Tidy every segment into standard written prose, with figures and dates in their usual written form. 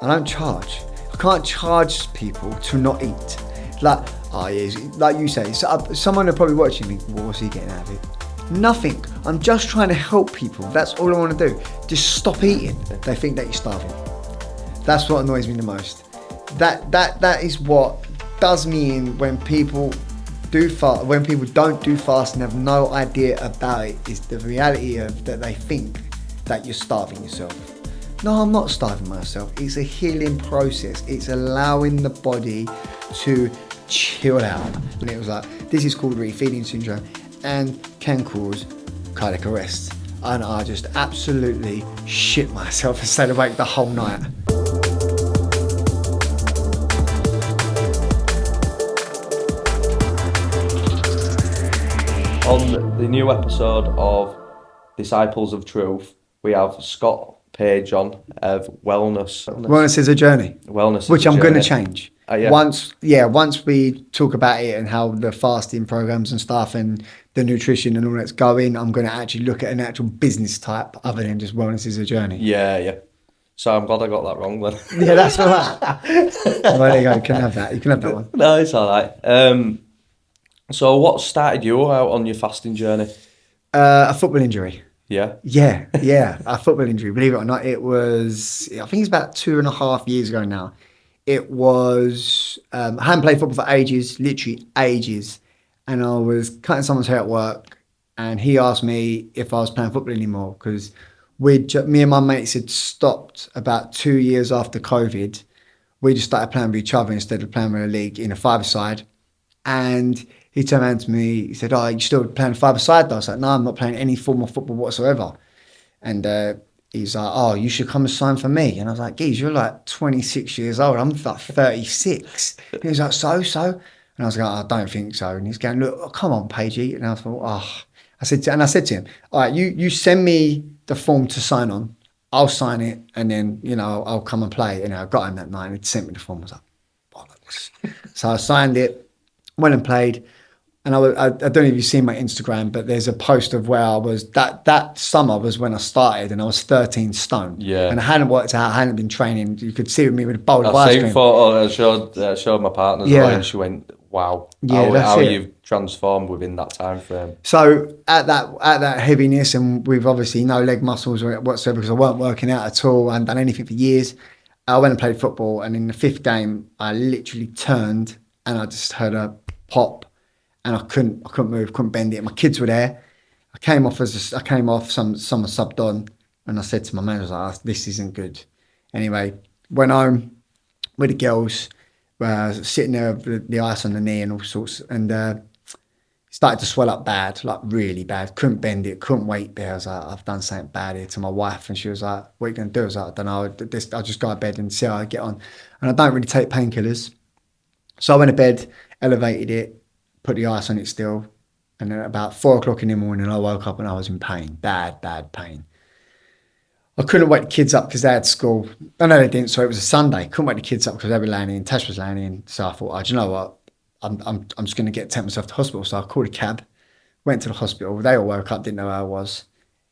I don't charge. I can't charge people to not eat. Like, oh yeah, like you say, someone are probably watching me, well, what's he getting out of it? Nothing. I'm just trying to help people. That's all I want to do. Just stop eating. They think that you're starving. That's what annoys me the most. That is what does me in when people do fast, when people don't do fast and have no idea about it, is the reality of that they think that you're starving yourself. No, I'm not starving myself. It's a healing process. It's allowing the body to chill out. And it was like, this is called refeeding syndrome and can cause cardiac arrest. And I just absolutely shit myself and stayed awake the whole night. On the new episode of Disciples of Truth, we have Scott Page on of Wellness. Wellness is a journey. Wellness, which I'm going to change. Yeah. Once we talk about it and how the fasting programs and stuff and the nutrition and all that's going, I'm going to actually look at an actual business type other than just wellness is a journey. Yeah. So I'm glad I got that wrong then. Yeah, that's all right. Well, there you go. You can have that. You can have that one. No, it's all right. So what started you out on your fasting journey? A football injury. Yeah? Yeah, a football injury. Believe it or not, it was, I think it's about 2.5 years ago now. It was, I hadn't played football for ages, literally ages. And I was cutting someone's hair at work and he asked me if I was playing football anymore because me and my mates had stopped about 2 years after COVID. We just started playing with each other instead of playing with a league in a five-a-side. And he turned around to me, he said, "Oh, you still playing five-a-side?" I was like, "No, I'm not playing any form of football whatsoever." And he's like, "Oh, you should come and sign for me." And I was like, "Geez, you're like 26 years old. I'm like 36. And he was like, so? And I was like, "I don't think so." And he's going, "Look, oh, come on, Pagey." And I thought, I said to him, "All right, you send me the form to sign on. I'll sign it, and then, I'll come and play." And I got him that night and he sent me the form. I was like, bollocks. So I signed it, went and played. And I don't know if you've seen my Instagram, but there's a post of where I was, that summer was when I started and I was 13 stone. Yeah. And I hadn't worked out, I hadn't been training. You could see me with a bowl of That ice same cream. photo I showed my partner and she went, "Wow, how you've transformed within that time frame." So at that heaviness and with obviously no leg muscles or whatsoever because I weren't working out at all, I hadn't done anything for years, I went and played football and in the 5th game, I literally turned and I just heard a pop. And I couldn't move, couldn't bend it. My kids were there. I came off, someone subbed on, and I said to my manager, I was like, "This isn't good." Anyway, went home with the girls, sitting there with the ice on the knee and all sorts, and started to swell up bad, like really bad. Couldn't bend it, couldn't weight bear. I was like, "I've done something bad here," to my wife, and she was like, "What are you going to do?" I was like, "I don't know. I'll just go to bed and see how I get on." And I don't really take painkillers, so I went to bed, elevated it. Put the ice on it still, and then about 4:00 in the morning I woke up and I was in pain, bad pain. I couldn't wake the kids up because they had school. Oh no, they didn't. So it was a Sunday. Couldn't wake the kids up because they were laying in. Tash was laying in. So I thought, do you know what? I'm just going to take myself to hospital. So I called a cab, went to the hospital. They all woke up, didn't know where I was.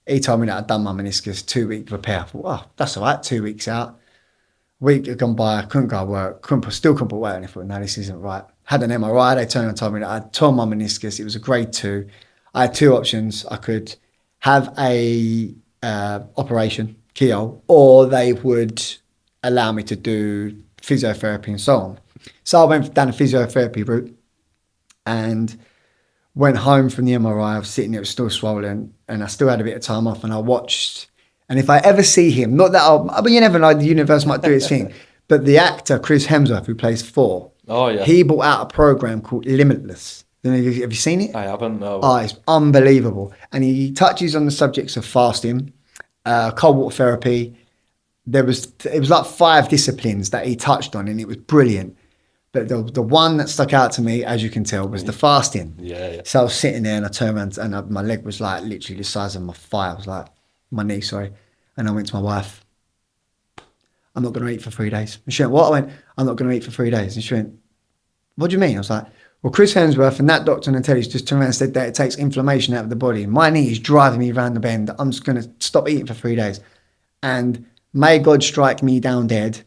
He told me that I'd done my meniscus, 2-week repair. I thought, oh, that's all right. 2 weeks out. Week had gone by. I couldn't go to work. Still couldn't put weight on it. I thought, no, this isn't right. Had an MRI, they turned and told me that I'd torn my meniscus. It was a grade 2. I had 2 options. I could have a operation, keyhole, or they would allow me to do physiotherapy and so on. So I went down the physiotherapy route and went home from the MRI. I was sitting there, it was still swollen, and I still had a bit of time off, and I watched. And if I ever see him, not that you never know, the universe might do its thing, but the actor, Chris Hemsworth, who plays Thor, he brought out a program called Limitless. Have you seen it? I haven't, no. Oh, it's unbelievable. And he touches on the subjects of fasting, cold water therapy. It was like 5 disciplines that he touched on, and it was brilliant. But the one that stuck out to me, as you can tell, was the fasting. Yeah. So I was sitting there and I turned around and my leg was like literally the size of my thigh. I was like, my knee, sorry. And I went to my wife, "I'm not going to eat for 3 days." And she went, "What?" I went, "I'm not going to eat for 3 days." And she went, "What do you mean?" I was like, "Well, Chris Hemsworth and that doctor on the telly just turned around and said that it takes inflammation out of the body. My knee is driving me around the bend. I'm just going to stop eating for 3 days. And may God strike me down dead,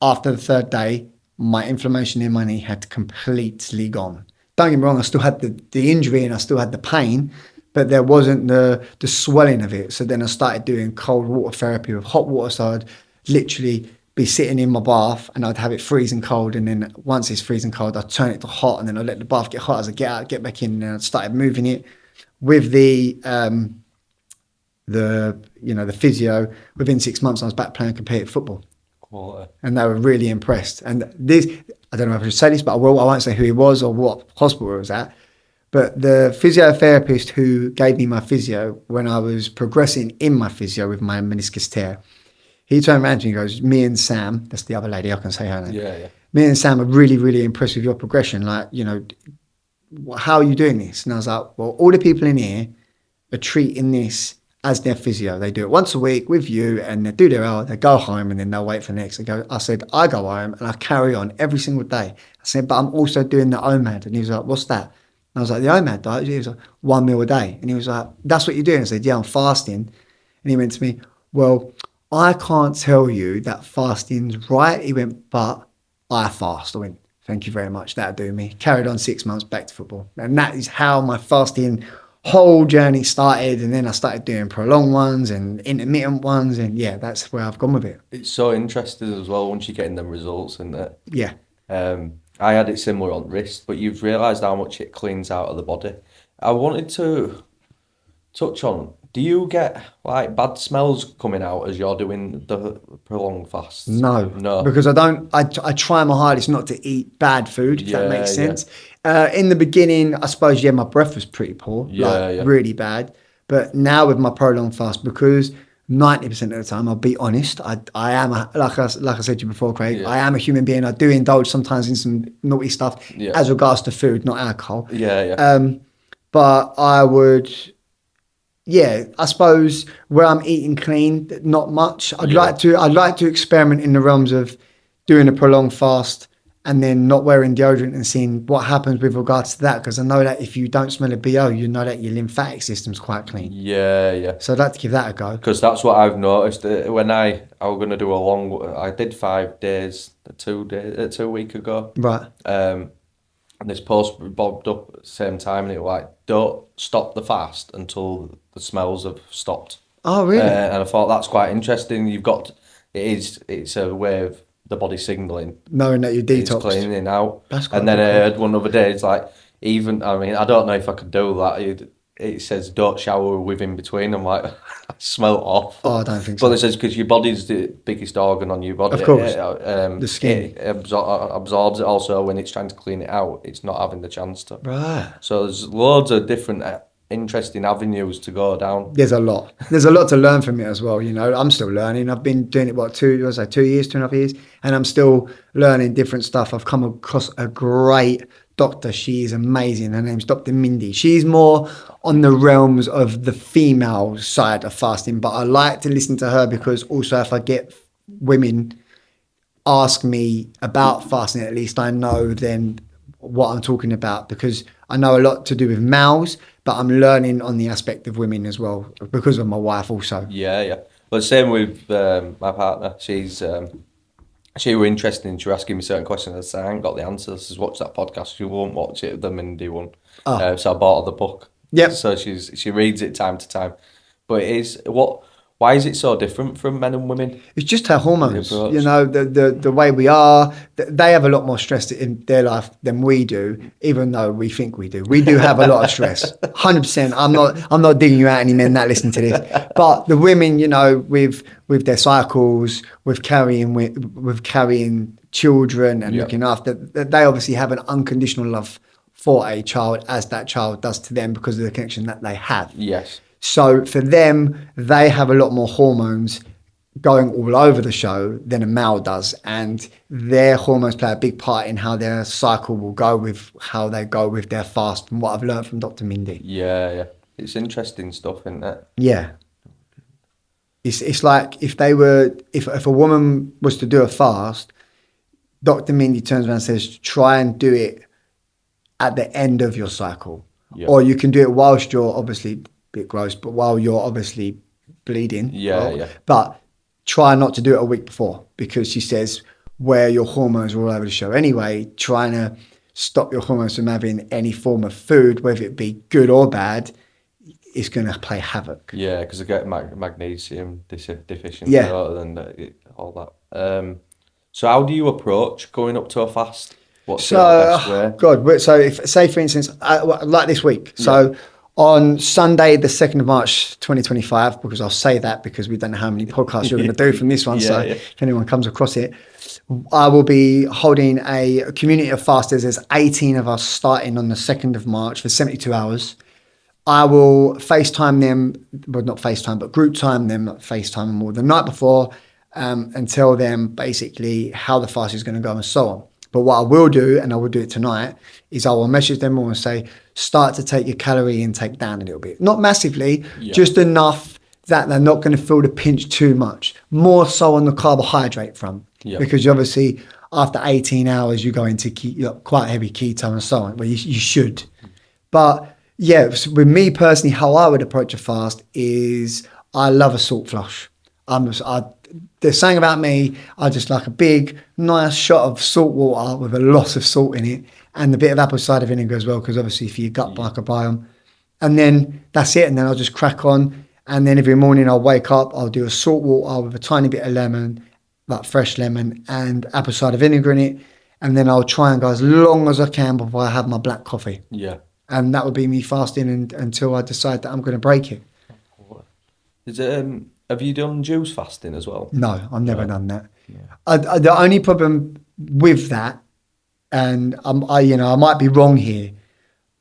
After the third day, my inflammation in my knee had completely gone. Don't get me wrong, I still had the injury and I still had the pain, but there wasn't the swelling of it. So then I started doing cold water therapy with hot water. So I'd literally be sitting in my bath and I'd have it freezing cold. And then once it's freezing cold, I'd turn it to hot and then I'd let the bath get hot as I get out, get back in. And then I started moving it with the physio. Within 6 months, I was back playing competitive football. Quality. And they were really impressed. And this, I don't know if I should say this, but I won't say who he was or what hospital it was at. But the physiotherapist who gave me my physio when I was progressing in my physio with my meniscus tear, he turned around to me and goes, me and Sam, that's the other lady, I can say her name. Yeah. Me and Sam are really, really impressed with your progression. Like, how are you doing this? And I was like, well, all the people in here are treating this as their physio. They do it once a week with you and they do their hour, they go home and then they'll wait for the next. I said, I go home and I carry on every single day. I said, but I'm also doing the OMAD. And he was like, what's that? And I was like, the OMAD diet? He was like, 1 meal a day. And he was like, that's what you're doing? I said, yeah, I'm fasting. And he went to me, well, I can't tell you that fasting's right. He went, but I fast. I went, thank you very much. That'll do me. Carried on 6 months back to football. And that is how my fasting whole journey started. And then I started doing prolonged ones and intermittent ones. And yeah, that's where I've gone with it. It's so interesting as well once you're getting them results, isn't it? Yeah. I had it similar on wrist, but you've realised how much it cleans out of the body. I wanted to touch on, do you get like bad smells coming out as you're doing the prolonged fasts? No, No. because I try my hardest not to eat bad food, if that makes Yeah. sense. In the beginning, I suppose, yeah, my breath was pretty poor, Yeah. really bad. But now with my prolonged fast, because 90% of the time, I'll be honest, I am, like I said to you before, Craig, Yeah. I am a human being. I do indulge sometimes in some naughty stuff Yeah. as regards to food, not alcohol. Yeah. But I would, yeah, I suppose where I'm eating clean, not much. I'd like to experiment in the realms of doing a prolonged fast and then not wearing deodorant and seeing what happens with regards to that. Because I know that if you don't smell a BO, you know that your lymphatic system's quite clean. Yeah. So I'd like to give that a go. Because that's what I've noticed. When I was going to do I did 5 days, 2 week ago. Right. And this post bobbed up at the same time, and it was like, don't stop the fast until the smells have stopped. Oh, really? And I thought that's quite interesting. It's a way of the body signalling. Knowing that you're It's detoxed. cleaning out. That's quite And then I cool. heard one other day, it's like, I don't know if I could do that. It says don't shower with in between. I'm like, I smell off. Oh, I don't think But so. it says because your body's the biggest organ on your body. Of course. The skin. It absorbs it also when it's trying to clean it out. It's not having the chance to. Right. So there's loads of different interesting avenues to go down. There's a lot. There's a lot to learn from it as well. I'm still learning. I've been doing it, 2 years, 2.5 years, and I'm still learning different stuff. I've come across a great doctor. She's amazing. Her name's Dr. Mindy. She's more on the realms of the female side of fasting, but I like to listen to her because also if I get women ask me about fasting, at least I know then what I'm talking about, because I know a lot to do with males, but I'm learning on the aspect of women as well because of my wife also. Yeah. But same with my partner. She were interested and she was asking me certain questions. I said, I ain't got the answers. I said, watch that podcast. She won't watch it, the Mindy one. So I bought her the book. Yep. So she reads it time to time. But why is it so different from men and women? It's just her hormones, The approach. the way we are. They have a lot more stress in their life than we do, even though we think we do. We do have a lot of stress, 100%. I'm not digging you out, any men that listen to this. But the women, with their cycles, with carrying children and looking after, they obviously have an unconditional love for a child, as that child does to them because of the connection that they have. Yes. So for them, they have a lot more hormones going all over the show than a male does. And their hormones play a big part in how their cycle will go with how they go with their fast, from what I've learned from Dr. Mindy. Yeah. It's interesting stuff, isn't it? Yeah. It's like if a woman was to do a fast, Dr. Mindy turns around and says, try and do it at the end of your cycle. Yeah. Or you can do it whilst you're obviously, bit gross, but while you're obviously bleeding. Yeah. But try not to do it a week before, because she says where your hormones are all over the show anyway, trying to stop your hormones from having any form of food, whether it be good or bad, is going to play havoc. Yeah, because I get magnesium deficiency Yeah. rather than all that. So how do you approach going up to a fast? What's the So, best way? God, so if, say for instance, like this week, Yeah. so on Sunday, the 2nd of March, 2025, because I'll say that because we don't know how many podcasts you're going to do from this one. Yeah, So yeah. if anyone comes across it, I will be holding a community of fasters. There's 18 of us starting on the 2nd of March for 72 hours. I will FaceTime them, well, not FaceTime, but group time them, not FaceTime them all the night before, and tell them basically how the fast is going to go and so on. But what I will do, and I will do it tonight, is I will message them all and say, start to take your calorie intake down a little bit. Not massively, Yeah. just enough that they're not going to feel the pinch too much. More so on the carbohydrate front. Yeah. Because you obviously, after 18 hours, you go into quite heavy keto and so on. Well, you should. But yeah, so with me personally, how I would approach a fast is I love a salt flush. There's something about me, I just like a big, nice shot of salt water with a lot of salt in it and a bit of apple cider vinegar as well, because obviously for your gut Yeah. microbiome. And then that's it. And then I'll just crack on. And then every morning I'll wake up, I'll do a salt water with a tiny bit of lemon, like fresh lemon and apple cider vinegar in it. And then I'll try and go as long as I can before I have my black coffee. Yeah. And that would be me fasting until I decide that I'm going to break it. Is it, have you done juice fasting as well? No, I've never No. done that. The only problem with that, and I might be wrong here,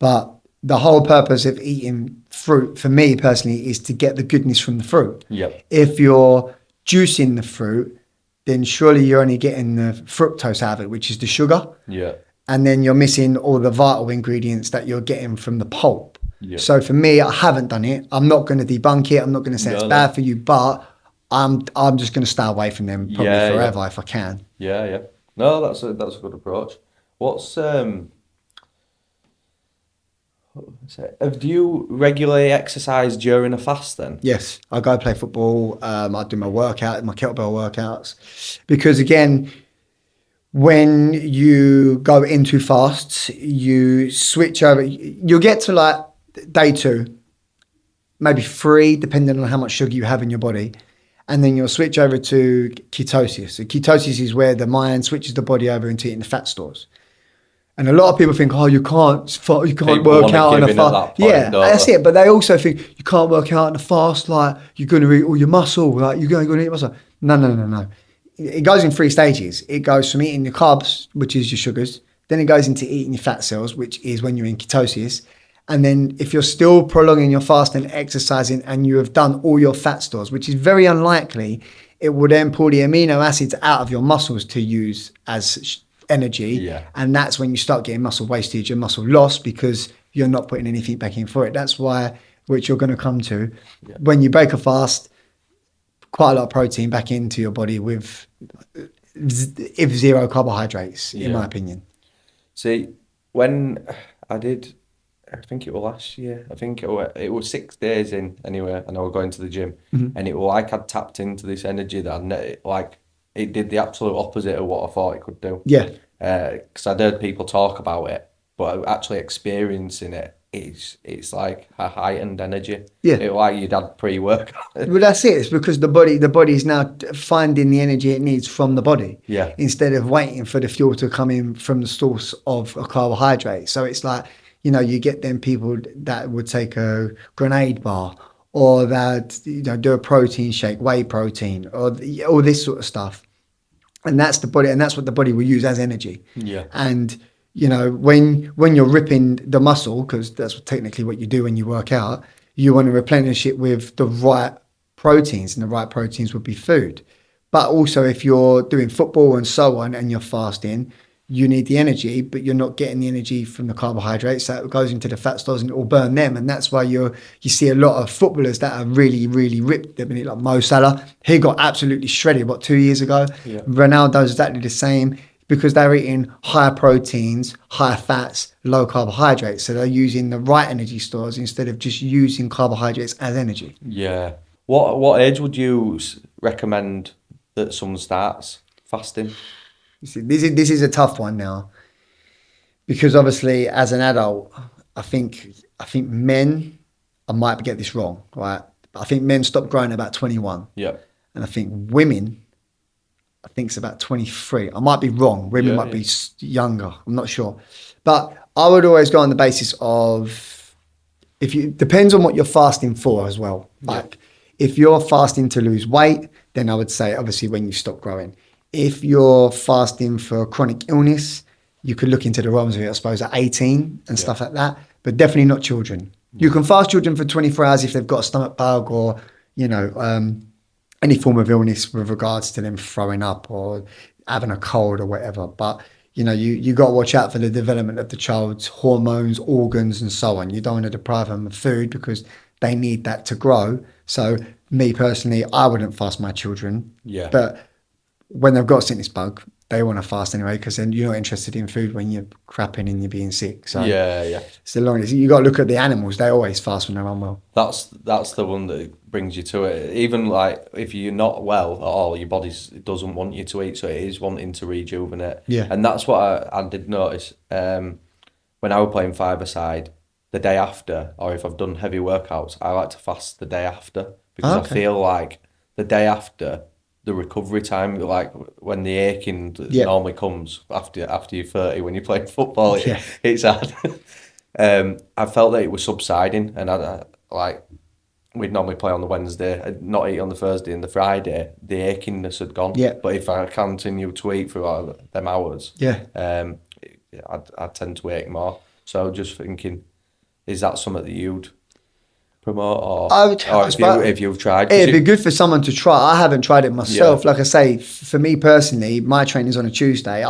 but the whole purpose of eating fruit for me personally is to get the goodness from the fruit. Yep. If you're juicing the fruit, then surely you're only getting the fructose out of it, which is the sugar. Yeah. And then you're missing all the vital ingredients that you're getting from the pulp. Yeah. So for me, I haven't done it. I'm not going to debunk it. I'm not going to say it's No, bad for you, but I'm just going to stay away from them probably Yeah, forever yeah. if I can. Yeah, yeah. No, that's a good approach. What's do you regularly exercise during a fast then? Yes, I go play football. I do my workout, my kettlebell workouts, because again, when you go into fasts, you switch over. You'll get to like day 2, maybe 3, depending on how much sugar you have in your body. And then you'll switch over to ketosis. So ketosis is where the mind switches the body over into eating the fat stores. And a lot of people think, oh, you can't People work wanna out on give a in at fast. that point, Yeah, don't that's they? it. But they also think you can't work out on a fast, like you're going to eat all your muscle, like you're going to eat muscle. No. It goes in 3 stages. It goes from eating your carbs, which is your sugars. Then it goes into eating your fat cells, which is when you're in ketosis. And then if you're still prolonging your fast and exercising and you have done all your fat stores, which is very unlikely, it will then pull the amino acids out of your muscles to use as energy. Yeah. And that's when you start getting muscle wastage and muscle loss because you're not putting anything back in for it. That's why, which you're going to come to, when you break a fast, quite a lot of protein back into your body with if 0 carbohydrates, in my opinion. See, when I did, I think it was last year. I think it was 6 days in anyway, and I was going to the gym, and it was like I'd tapped into this energy that like it did the absolute opposite of what I thought it could do. Yeah. Because I'd heard people talk about it, but actually experiencing it, it's like a heightened energy. Yeah. It like you'd had pre-workout. Well, that's it. It's because the body is now finding the energy it needs from the body, Yeah. instead of waiting for the fuel to come in from the source of a carbohydrate. So it's like, you get them people that would take a grenade bar or that do a protein shake, whey protein, or all this sort of stuff, and that's the body, and that's what the body will use as energy. Yeah. And when you're ripping the muscle, because that's technically what you do when you work out, you want to replenish it with the right proteins, and the right proteins would be food. But also if you're doing football and so on and you're fasting, you need the energy, but you're not getting the energy from the carbohydrates. So it goes into the fat stores and it will burn them. And that's why you see a lot of footballers that are really, really ripped. I mean, like Mo Salah, he got absolutely shredded, 2 years ago? Yeah. Ronaldo's exactly the same, because they're eating higher proteins, higher fats, low carbohydrates. So they're using the right energy stores instead of just using carbohydrates as energy. Yeah. What age would you recommend that someone starts fasting? You see, this is a tough one now because obviously as an adult, I think men, I might get this wrong, right? But I think men stop growing at about 21, Yeah. and I think women, I think it's about 23. I might be wrong. Women Yeah, might yeah. be younger. I'm not sure, but I would always go on the basis of if you depends on what you're fasting for as well. Yeah. Like if you're fasting to lose weight, then I would say obviously when you stop growing. If you're fasting for chronic illness, you could look into the realms of it, I suppose, at 18 and Yeah. stuff like that, but definitely not children. You No. can fast children for 24 hours if they've got a stomach bug or, you know, any form of illness with regards to them throwing up or having a cold or whatever. But you got to watch out for the development of the child's hormones, organs, and so on. You don't want to deprive them of food because they need that to grow. So, me personally, I wouldn't fast my children, Yeah. but when they've got a sickness bug, they want to fast anyway because then you're not interested in food when you're crapping and you're being sick. So, Yeah, yeah. so long as you got to look at the animals, they always fast when they're unwell. That's the one that brings you to it. Even like if you're not well at all, your body doesn't want you to eat, so it is wanting to rejuvenate. Yeah. And that's what I did notice when I was playing five-a-side the day after, or if I've done heavy workouts, I like to fast the day after because Oh, I okay. feel like the day after the recovery time, like when the aching Yeah. normally comes after you're 30 when you're playing football, Yeah. it's hard. I felt that it was subsiding, and like we'd normally play on the Wednesday, not eat on the Thursday and the Friday. The achingness had gone, Yeah. but if I continue to eat throughout them hours, Yeah. I tend to ache more. So just thinking, is that something that you'd promote, or I suppose if you've tried? Because it'd be good for someone to try. I haven't tried it yeah, myself. Like I say, for me personally, my training's on a Tuesday.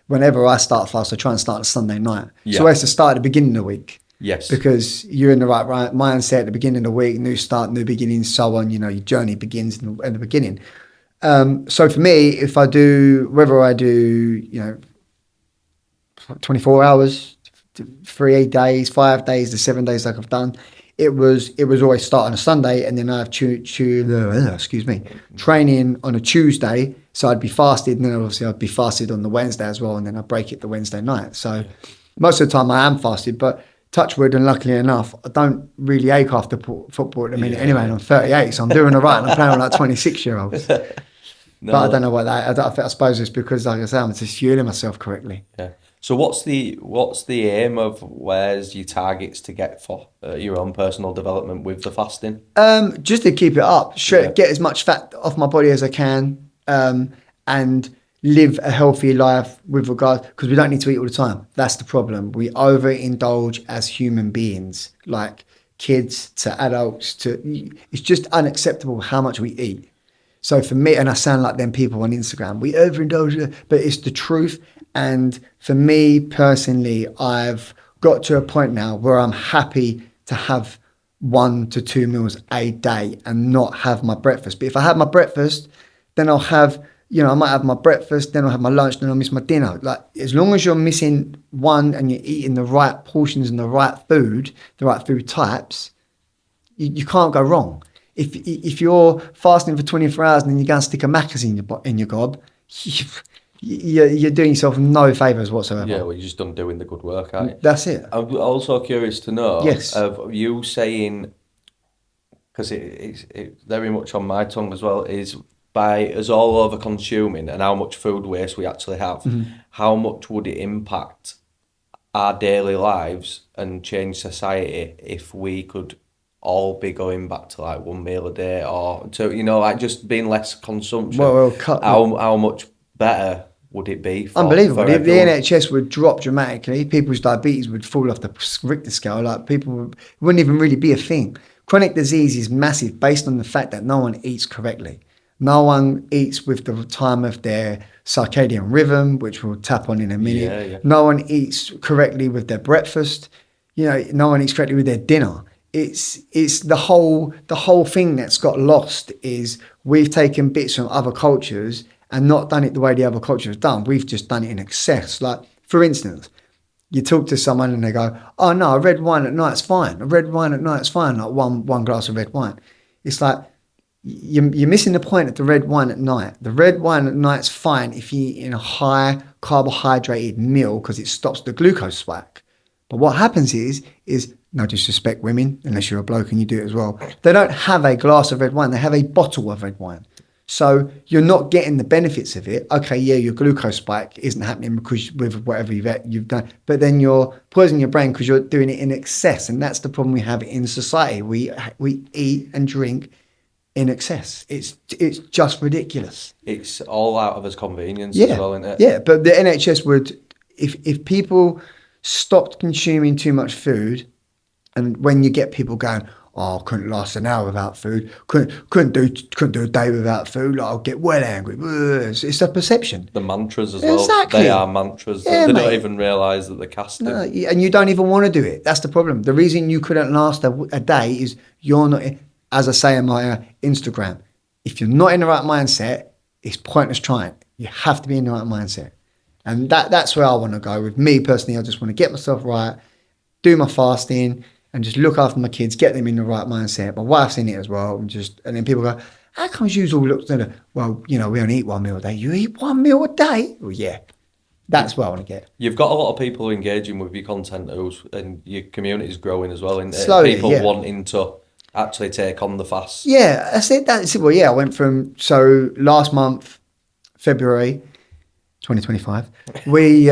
Whenever I start fast, I try and start on a Sunday night. So I yeah, have to start at the beginning of the week yes, because you're in the right mindset at the beginning of the week, new start, new beginning, so on. Your journey begins in the beginning. So for me, if I do, whether I do, 24 hours, 3 days, 5 days, the 7 days like I've done. It was always start on a Sunday and then I have excuse me, training on a Tuesday. So I'd be fasted and then obviously I'd be fasted on the Wednesday as well and then I break it the Wednesday night. So yeah, most of the time I am fasted, but touch wood and luckily enough, I don't really ache after football at the minute yeah, anyway and yeah. I'm 38, so I'm doing all right and I'm playing with like 26-year-olds. But I don't No, know what that, I suppose it's because like I say, I'm just fueling myself correctly. yeah. So what's the aim of where's your targets to get for your own personal development with the fasting? Just to keep it up, Yeah, get as much fat off my body as I can, and live a healthy life with regard because we don't need to eat all the time. That's the problem. We overindulge as human beings, like kids to adults to. It's just unacceptable how much we eat. So for me, and I sound like them people on Instagram, we overindulge, but it's the truth. And for me personally, I've got to a point now where I'm happy to have 1 to 2 meals a day and not have my breakfast. But if I have my breakfast, then I'll have, I might have my breakfast, then I'll have my lunch, then I'll miss my dinner. Like as long as you're missing one and you're eating the right portions and the right food types, you can't go wrong. If you're fasting for 24 hours and then you go and stick a Macca's in your gob, you're doing yourself no favors yeah. whatsoever. Well, you're just done doing the good work, aren't you? That's it. I'm also curious to know Yes. of you saying, because it's very much on my tongue as well, is by us all over consuming and how much food waste we actually have, how much would it impact our daily lives and change society if we could all be going back to like one meal a day or to, like just being less consumption? Well, cut. How much better would it be Unbelievable. for The everyone? NHS would drop dramatically. People's diabetes would fall off the Richter scale. Like it wouldn't even really be a thing. Chronic disease is massive based on the fact that no one eats correctly. No one eats with the time of their circadian rhythm, which we'll tap on in a minute. Yeah, yeah. No one eats correctly with their breakfast. No one eats correctly with their dinner. It's the whole thing that's got lost is we've taken bits from other cultures and not done it the way the other culture has done. We've just done it in excess. Like, for instance, you talk to someone and they go, "Oh no, a red wine at night's fine. A red wine at night's fine. Like one glass of red wine." It's like you're missing the point of the red wine at night. The red wine at night's fine if you eat in a high carbohydrated meal because it stops the glucose spike. But what happens is no disrespect women, unless you're a bloke and you do it as well. They don't have a glass of red wine. They have a bottle of red wine. So you're not getting the benefits of it. Okay, yeah, your glucose spike isn't happening because with whatever you've done, but then you're poisoning your brain because you're doing it in excess, and that's the problem we have in society. We eat and drink in excess. It's just ridiculous. It's all out of his convenience Yeah, as well, isn't it? yeah. But the NHS would, if people stopped consuming too much food, and when you get people going, oh, I couldn't last an hour without food, couldn't do a day without food, like, I'll get well angry. It's a perception. The mantras as well. Exactly. They are mantras. Yeah, They mate. don't even realise that they're casting. No, and you don't even want to do it. That's the problem. The reason you couldn't last a day is you're not, as I say in my Instagram, if you're not in the right mindset, it's pointless trying. You have to be in the right mindset. And that's where I want to go. With me personally, I just want to get myself right, do my fasting, and just look after my kids, get them in the right mindset. My wife's in it as well. And then people go, how come you all look at it? Well, we only eat one meal a day. You eat one meal a day? Well, yeah. That's what I want to get. You've got a lot of people engaging with your content, and your community's growing as well. And Slowly, people yeah. wanting to actually take on the fast. Yeah, I said that. Well, yeah, I went from, last month, February 2025, we've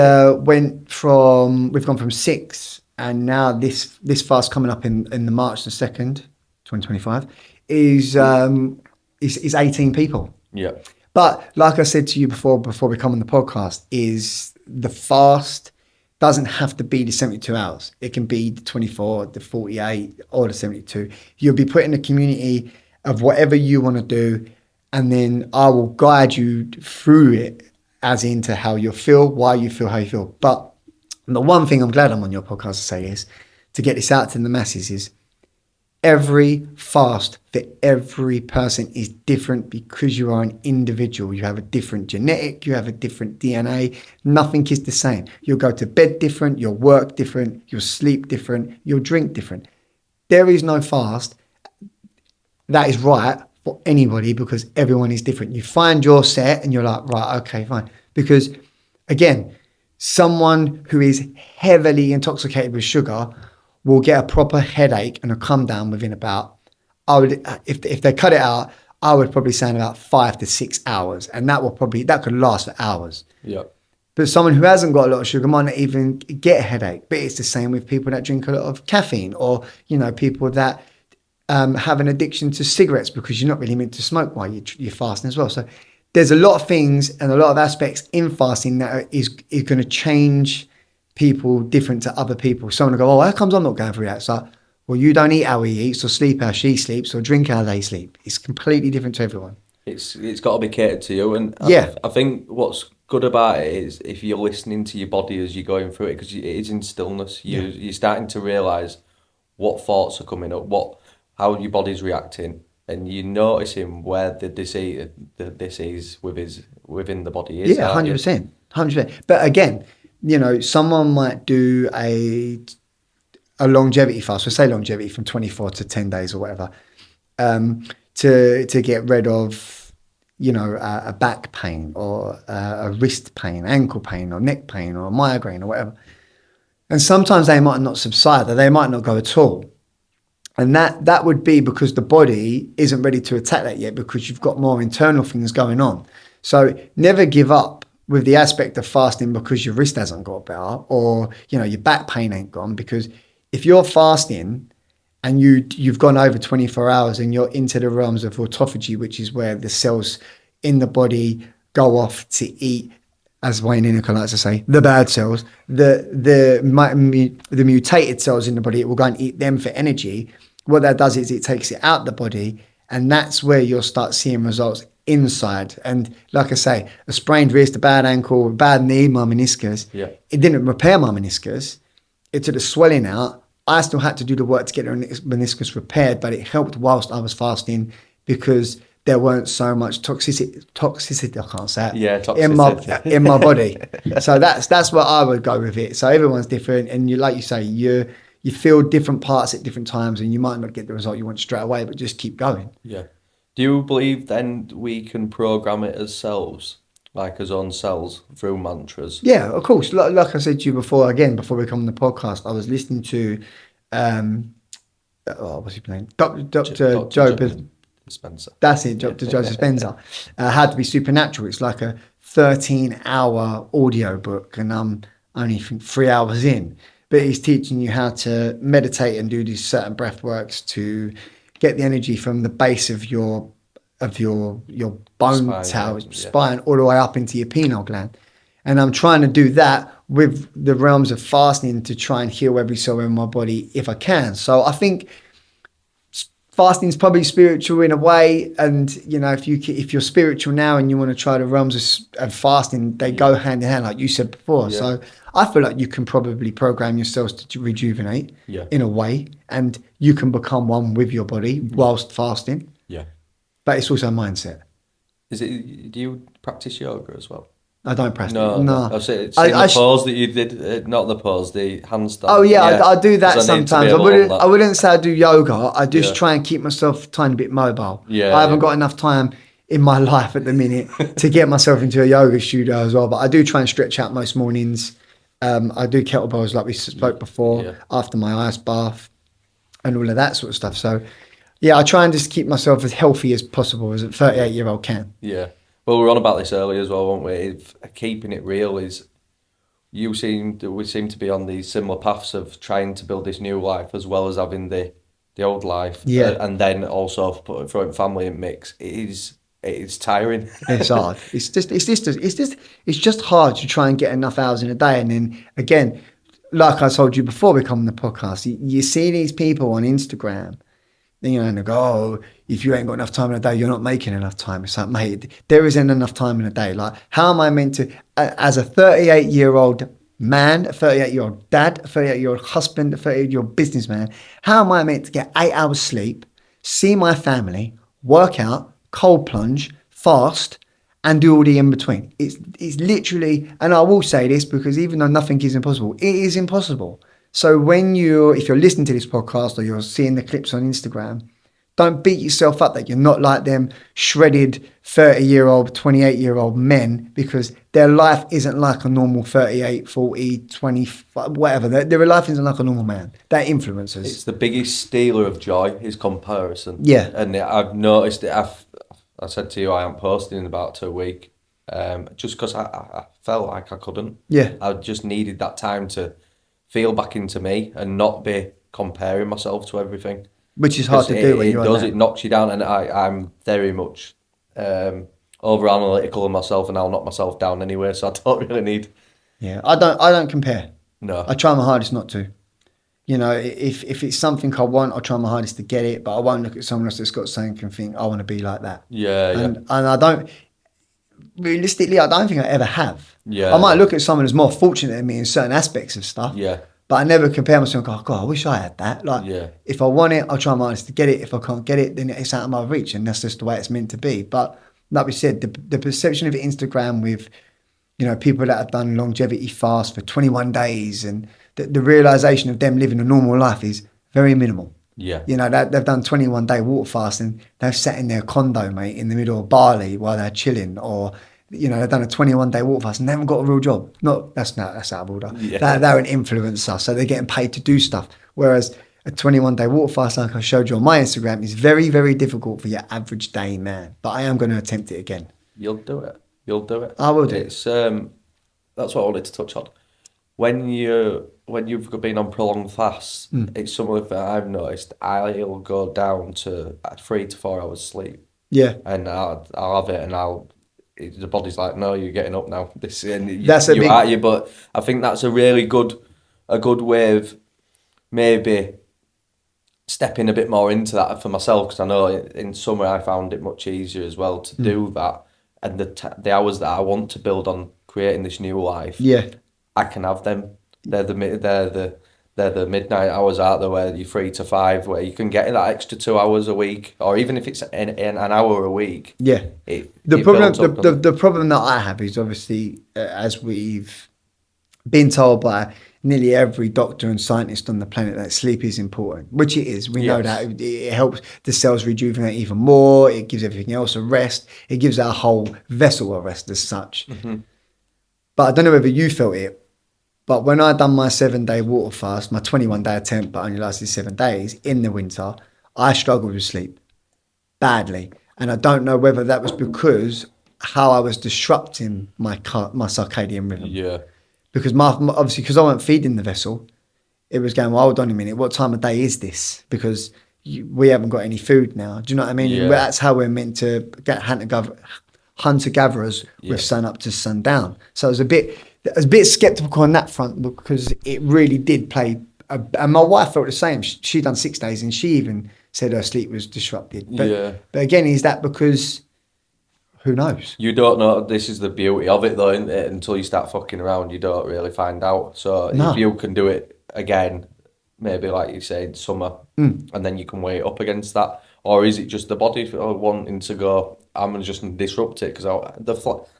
gone from 6, and now this fast coming up in the March the 2nd, 2025, is 18 people. Yeah. But like I said to you before we come on the podcast, is the fast doesn't have to be the 72 hours. It can be the 24, the 48, or the 72. You'll be put in a community of whatever you want to do, and then I will guide you through it as into how you feel, why you feel, how you feel. But the one thing I'm glad I'm on your podcast to say is, to get this out to the masses, is every fast for every person is different because you are an individual. You have a different genetic, you have a different DNA. Nothing is the same. You'll go to bed different, you'll work different, you'll sleep different, you'll drink different. There is no fast that is right for anybody because everyone is different. You find your set and you're like, right, okay, fine. Because again, someone who is heavily intoxicated with sugar will get a proper headache and a come down within about, if they cut it out, I would probably say in about 5 to 6 hours. And that could last for hours. Yeah. But someone who hasn't got a lot of sugar might not even get a headache. But it's the same with people that drink a lot of caffeine, or, people that have an addiction to cigarettes, because you're not really meant to smoke while you're fasting as well. So there's a lot of things and a lot of aspects in fasting that is going to change people different to other people. Someone will go, oh, how comes I'm not going through that? It's like, well, you don't eat how he eats, or sleep how she sleeps, or drink how they sleep. It's completely different to everyone. It's got to be catered to you. And Yeah. I think what's good about it is if you're listening to your body as you're going through it, because it is in stillness, you're starting to realise what thoughts are coming up, how your body's reacting, and you're noticing where the disease within the body is. Yeah, 100%. 100%. But again, someone might do a longevity fast, so say longevity from 24 to 10 days or whatever, to get rid of, a back pain, or a wrist pain, ankle pain, or neck pain, or a migraine, or whatever. And sometimes they might not subside, or they might not go at all. And that would be because the body isn't ready to attack that yet, because you've got more internal things going on. So never give up with the aspect of fasting because your wrist hasn't got better, or your back pain ain't gone. Because if you're fasting and you've gone over 24 hours and you're into the realms of autophagy, which is where the cells in the body go off to eat, as Wayne Innick likes to say, the bad cells, the mutated cells in the body, it will go and eat them for energy. What that does is it takes it out the body, and that's where you'll start seeing results inside. And like I say, a sprained wrist, a bad ankle, a bad knee, my meniscus, it didn't repair my meniscus. It took the swelling out. I still had to do the work to get the meniscus repaired, but it helped whilst I was fasting because there weren't so much toxicity, I can't say it, toxicity. in my body. So that's what I would go with it. So everyone's different, and like you say, you feel different parts at different times, and you might not get the result you want straight away, but just keep going. Yeah. Do you believe then we can program it as selves, like as own selves through mantras? Yeah, of course. Like I said to you before, again, before we come on the podcast, I was listening to, um, what's his name? Dr. Dr. Joe, Spencer. that's it, Yeah. Dr. Joseph Spencer. How to Be Supernatural. It's like a 13-hour audio book, and I'm only 3 hours in. But he's teaching you how to meditate and do these certain breath works to get the energy from the base of your bone Spine, yeah, tower, yeah. spine, all the way up into your pineal gland. And I'm trying to do that with the realms of fasting to try and heal every cell in my body if I can. So I think fasting is probably spiritual in a way, and if you're spiritual now and you want to try the realms of fasting, they go hand in hand, like you said before. Yeah. So I feel like you can probably program yourselves to rejuvenate Yeah. in a way, and you can become one with your body whilst fasting. Yeah. But it's also a mindset. Is it? Do you practice yoga as well? I don't practice. No, no. No. I've seen I the pose that you did. Not the pose, the Oh handstand. yeah, Yeah, I do that 'cause I need to be sometimes. I able on wouldn't. I that. wouldn't say I do yoga. I just Yeah. try and keep myself a tiny bit mobile. Yeah, I haven't yeah. got enough time in my life at the minute to get myself into a yoga studio as well. But I do try and stretch out most mornings. I do kettlebells like we spoke before Yeah. after my ice bath and all of that sort of stuff. So yeah, I try and just keep myself as healthy as possible as a 38-year-old can. Yeah. Well, we were on about this earlier as well, weren't we? Keeping it real is we seem to be on these similar paths of trying to build this new life as well as having the old life, Yeah. and then also throwing family in mix. It is tiring. It's hard. It's just hard to try and get enough hours in a day. And then again, like I told you before we come on the podcast, you see these people on Instagram, and they go, "Oh, if you ain't got enough time in a day, you're not making enough time." It's like, mate, there isn't enough time in a day. Like, how am I meant to, as a 38-year-old man, a 38-year-old dad, a 38-year-old husband, a 38-year-old businessman, how am I meant to get 8 hours sleep, see my family, work out, cold plunge, fast, and do all the in between? It's literally, and I will say this because even though nothing is impossible, it is impossible. So if you're listening to this podcast or you're seeing the clips on Instagram, don't beat yourself up that you're not like them shredded 30-year-old, 28-year-old men, because their life isn't like a normal 38, 40, 25, whatever. Their life isn't like a normal man. They're influencers. It's the biggest stealer of joy is comparison. Yeah. And I've noticed it. I said to you, I am posting in about 2 weeks, just because I felt like I couldn't. Yeah. I just needed that time to feel back into me and not be comparing myself to everything. Which is hard to do when you're on that. It knocks you down, and I'm very much over analytical of myself, and I'll knock myself down anyway. So I don't really need. Yeah, I don't compare. No. I try my hardest not to. If it's something I want, I'll try my hardest to get it, but I won't look at someone else that's got something and think, I want to be like that. Yeah, and I don't, realistically, I don't think I ever have. Yeah, I might look at someone who's more fortunate than me in certain aspects of stuff. Yeah. But I never compare myself and go, God, I wish I had that. Like, if I want it, I'll try my hardest to get it. If I can't get it, then it's out of my reach, and that's just the way it's meant to be. But like we said, the perception of Instagram with, people that have done longevity fast for 21 days, and the realization of them living a normal life is very minimal. Yeah. They've done 21-day water fast, and they've sat in their condo, mate, in the middle of Bali while they're chilling, or they've done a 21-day water fast and they haven't got a real job. That's out of order. Yeah. They're an influencer, so they're getting paid to do stuff. Whereas a 21-day water fast, like I showed you on my Instagram, is very, very difficult for your average day man. But I am going to attempt it again. You'll do it. I will do. It's that's what I wanted to touch on. When you've been on prolonged fasts, it's something that I've noticed. I'll go down to 3 to 4 hours sleep. Yeah. And I'll have it, and the body's like, no, you're getting up now. But I think that's a really good way of maybe stepping a bit more into that for myself, because I know in summer I found it much easier as well to do that, and the hours that I want to build on creating this new life, I can have them. They're the midnight hours out there where you're 3 to 5, where you can get that extra 2 hours a week, or even if it's an hour a week. Yeah. The problem that I have is obviously, as we've been told by nearly every doctor and scientist on the planet that sleep is important, which it is. We know that Yes. it helps the cells rejuvenate even more. It gives everything else a rest. It gives our whole vessel a rest as such. Hmm. But I don't know whether you felt it, but when I done my 7 day water fast, my 21 day attempt, but only lasted 7 days in the winter, I struggled with sleep badly. And I don't know whether that was because how I was disrupting my circadian rhythm. Yeah. Because obviously, because I wasn't feeding the vessel, it was going, well, hold on a minute, what time of day is this? Because we haven't got any food now. Do you know what I mean? And Yeah. that's how we're meant to get hunter gatherers with Yeah. sun up to sundown. So I was a bit skeptical on that front because it really did play. And my wife felt the same. She done 6 days and she even said her sleep was disrupted. But Yeah. but again, is that because who knows? You don't know. This is the beauty of it, though, isn't it? Until you start fucking around, you don't really find out. So if No. you can do it again, maybe like you said, summer, and then you can weigh up against that, or is it just the body wanting to go? I'm just gonna disrupt it because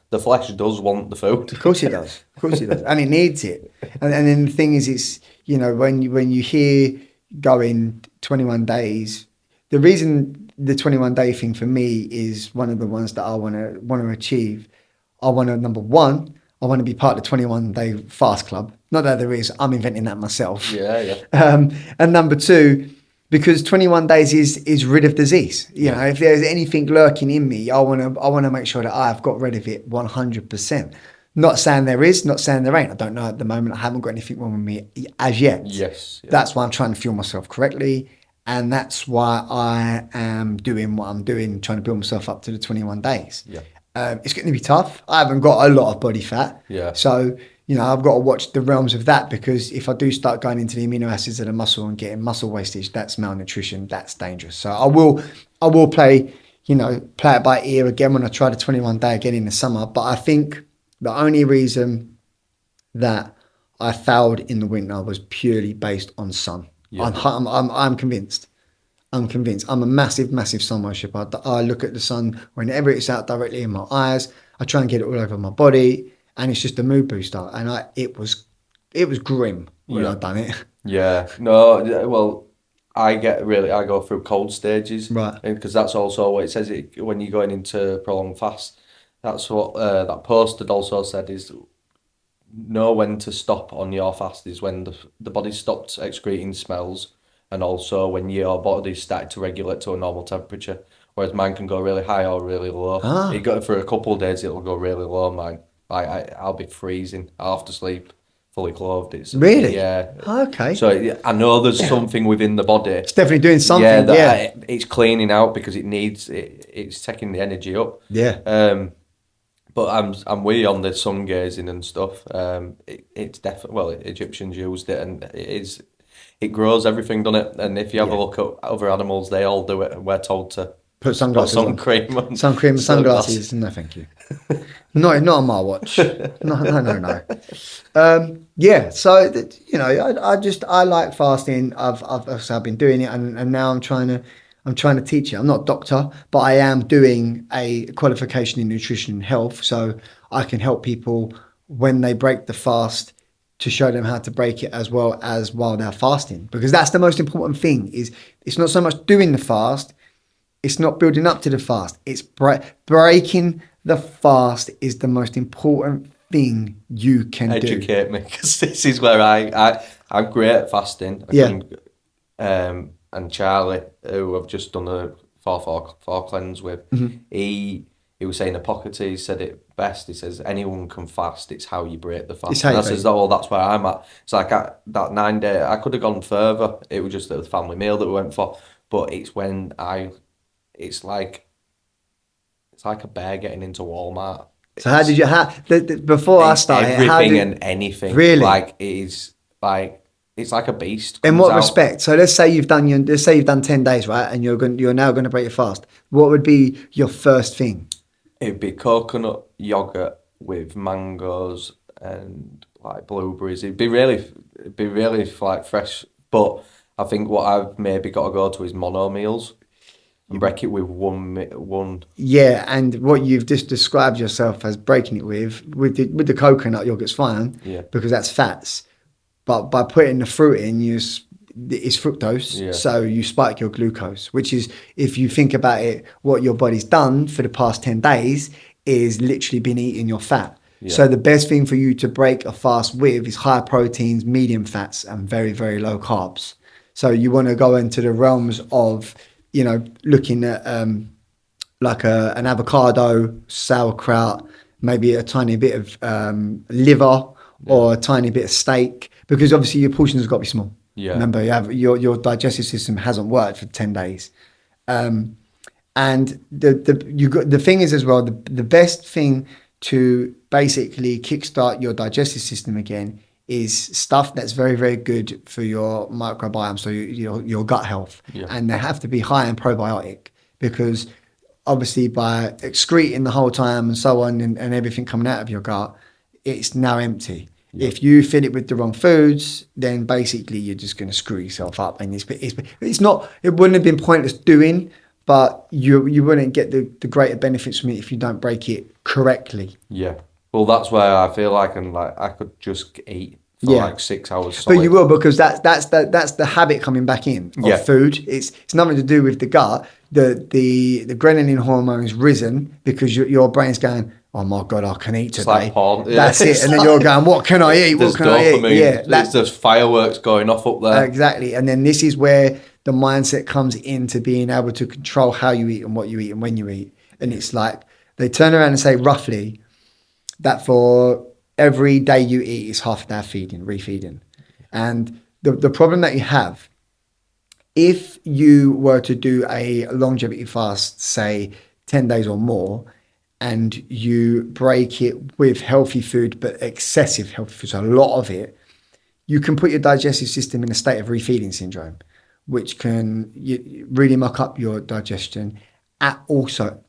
the flesh does want the food. Of course it does. Of course it does, and it needs it. And then the thing is, it's when you hear going 21 days, the reason the 21 day thing for me is one of the ones that I want to achieve. I want to number one, I want to be part of the 21 day fast club. Not that there is, I'm inventing that myself. Yeah, yeah, And number two, because 21 days is rid of disease. yeah, If there's anything lurking in me, I want to make sure that I've got rid of it 100%. Not saying there is, not saying there ain't. I don't know at the moment. I haven't got anything wrong with me as yet. yes, yeah, That's why I'm trying to fuel myself correctly. And that's why I am doing what I'm doing, trying to build myself up to the 21 days. yeah, It's going to be tough. I haven't got a lot of body fat. yeah, So, I've got to watch the realms of that because if I do start going into the amino acids of the muscle and getting muscle wastage, that's malnutrition. That's dangerous. So I will play it by ear again when I try the 21 day again in the summer. But I think the only reason that I failed in the winter was purely based on sun. yeah, I'm convinced. I'm convinced. I'm a massive, massive sun worshipper. I look at the sun whenever it's out directly in my eyes. I try and get it all over my body, and it's just a mood booster. And it was grim when yeah, I done it. yeah. No, well, I go through cold stages, Right. because that's also what it says. When you're going into prolonged fast, that's what that post had also said is know when to stop on your fast is when the body stopped excreting smells, and also when your body started to regulate to a normal temperature. Whereas mine can go really high or really low. It Ah, got for a couple of days, it'll go really low. Mine, I'll be freezing. I'll have to sleep fully clothed. really? Yeah. Okay. So yeah, I know there's something within the body. It's definitely doing Yeah, something. Yeah. it's cleaning out because it needs it. It's taking the energy up. Yeah. But I'm with you on the sun gazing and stuff. It's definitely, well, Egyptians used it, and it grows everything, doesn't it? And if you have a Yeah. look at other animals, they all do it, and we're told to Put put sunglasses sun on. cream on Sun cream and sunglasses. sunglasses. No, thank you. Not on my watch. No, no, no, no. Yeah, so I like fasting. I've been doing it, and now I'm trying to teach it. I'm not a doctor, but I am doing a qualification in nutrition and health, so I can help people when they break the fast to show them how to break it as well as while they're fasting, because that's the most important thing. Is it's not so much doing the fast, it's not building up to the fast. It's breaking the fast is the most important thing you can do. Educate me, because this is where I'm great at fasting. Yeah. And Charlie, who I've just done a 4-4 cleanse with, Mm-hmm. he was saying Hippocrates said it best. He says anyone can fast. It's how you break the It's fast. how And you I break. says, oh, that's where I'm at. It's like that 9 day. I could have gone further. It was just a family meal that we went for. But it's when it's like a bear getting into Walmart. So how did you before I started? How Everything did and anything. really? Like it is like it's like a beast In comes what out. respect? So let's say you've done 10 days, right? And you're now going to break your fast. What would be your first thing? It'd be coconut yogurt with mangoes and like blueberries. It'd be really like fresh. But I think what I've maybe got to go to is mono meals. And break it with one. Yeah, and what you've just described yourself as breaking it with the coconut yogurt's fine Yeah. because that's fats. But by putting the fruit in, it's fructose, Yeah. so you spike your glucose, which is, if you think about it, what your body's done for the past 10 days is literally been eating your fat. Yeah. So the best thing for you to break a fast with is high proteins, medium fats, and very, very low carbs. So you want to go into the realms of, looking at like an avocado, sauerkraut, maybe a tiny bit of liver Yeah. or a tiny bit of steak, because obviously your portions have got to be small. Yeah. Remember, you have your digestive system hasn't worked for 10 days. And the thing is as well, the best thing to basically kickstart your digestive system again is stuff that's very, very good for your microbiome, so your gut health. Yeah. And they have to be high in probiotic, because obviously by excreting the whole time and so on, and everything coming out of your gut, it's now empty. Yeah. If you fill it with the wrong foods, then basically you're just going to screw yourself up. And it's not, it wouldn't have been pointless doing, but you wouldn't get the greater benefits from it if you don't break it correctly. Yeah. Well, that's where I feel like I could just eat for Yeah. like 6 hours But solid. you will, because that's the habit coming back in of Yeah. food. It's nothing to do with the gut. The ghrelin hormone's risen because your brain's going, oh my God, I can eat today. It's like porn. Yeah, That's it. it's And then like- you're going, what can I eat? There's What can I eat? dopamine. Yeah, There's just fireworks going off up there. exactly. And then this is where the mindset comes into being able to control how you eat and what you eat and when you eat. And it's like they turn around and say roughly that for every day you eat is half a day of feeding, refeeding. And the problem that you have, if you were to do a longevity fast, say 10 days or more, and you break it with healthy food, but excessive healthy food, so a lot of it, you can put your digestive system in a state of refeeding syndrome, which can really muck up your digestion and also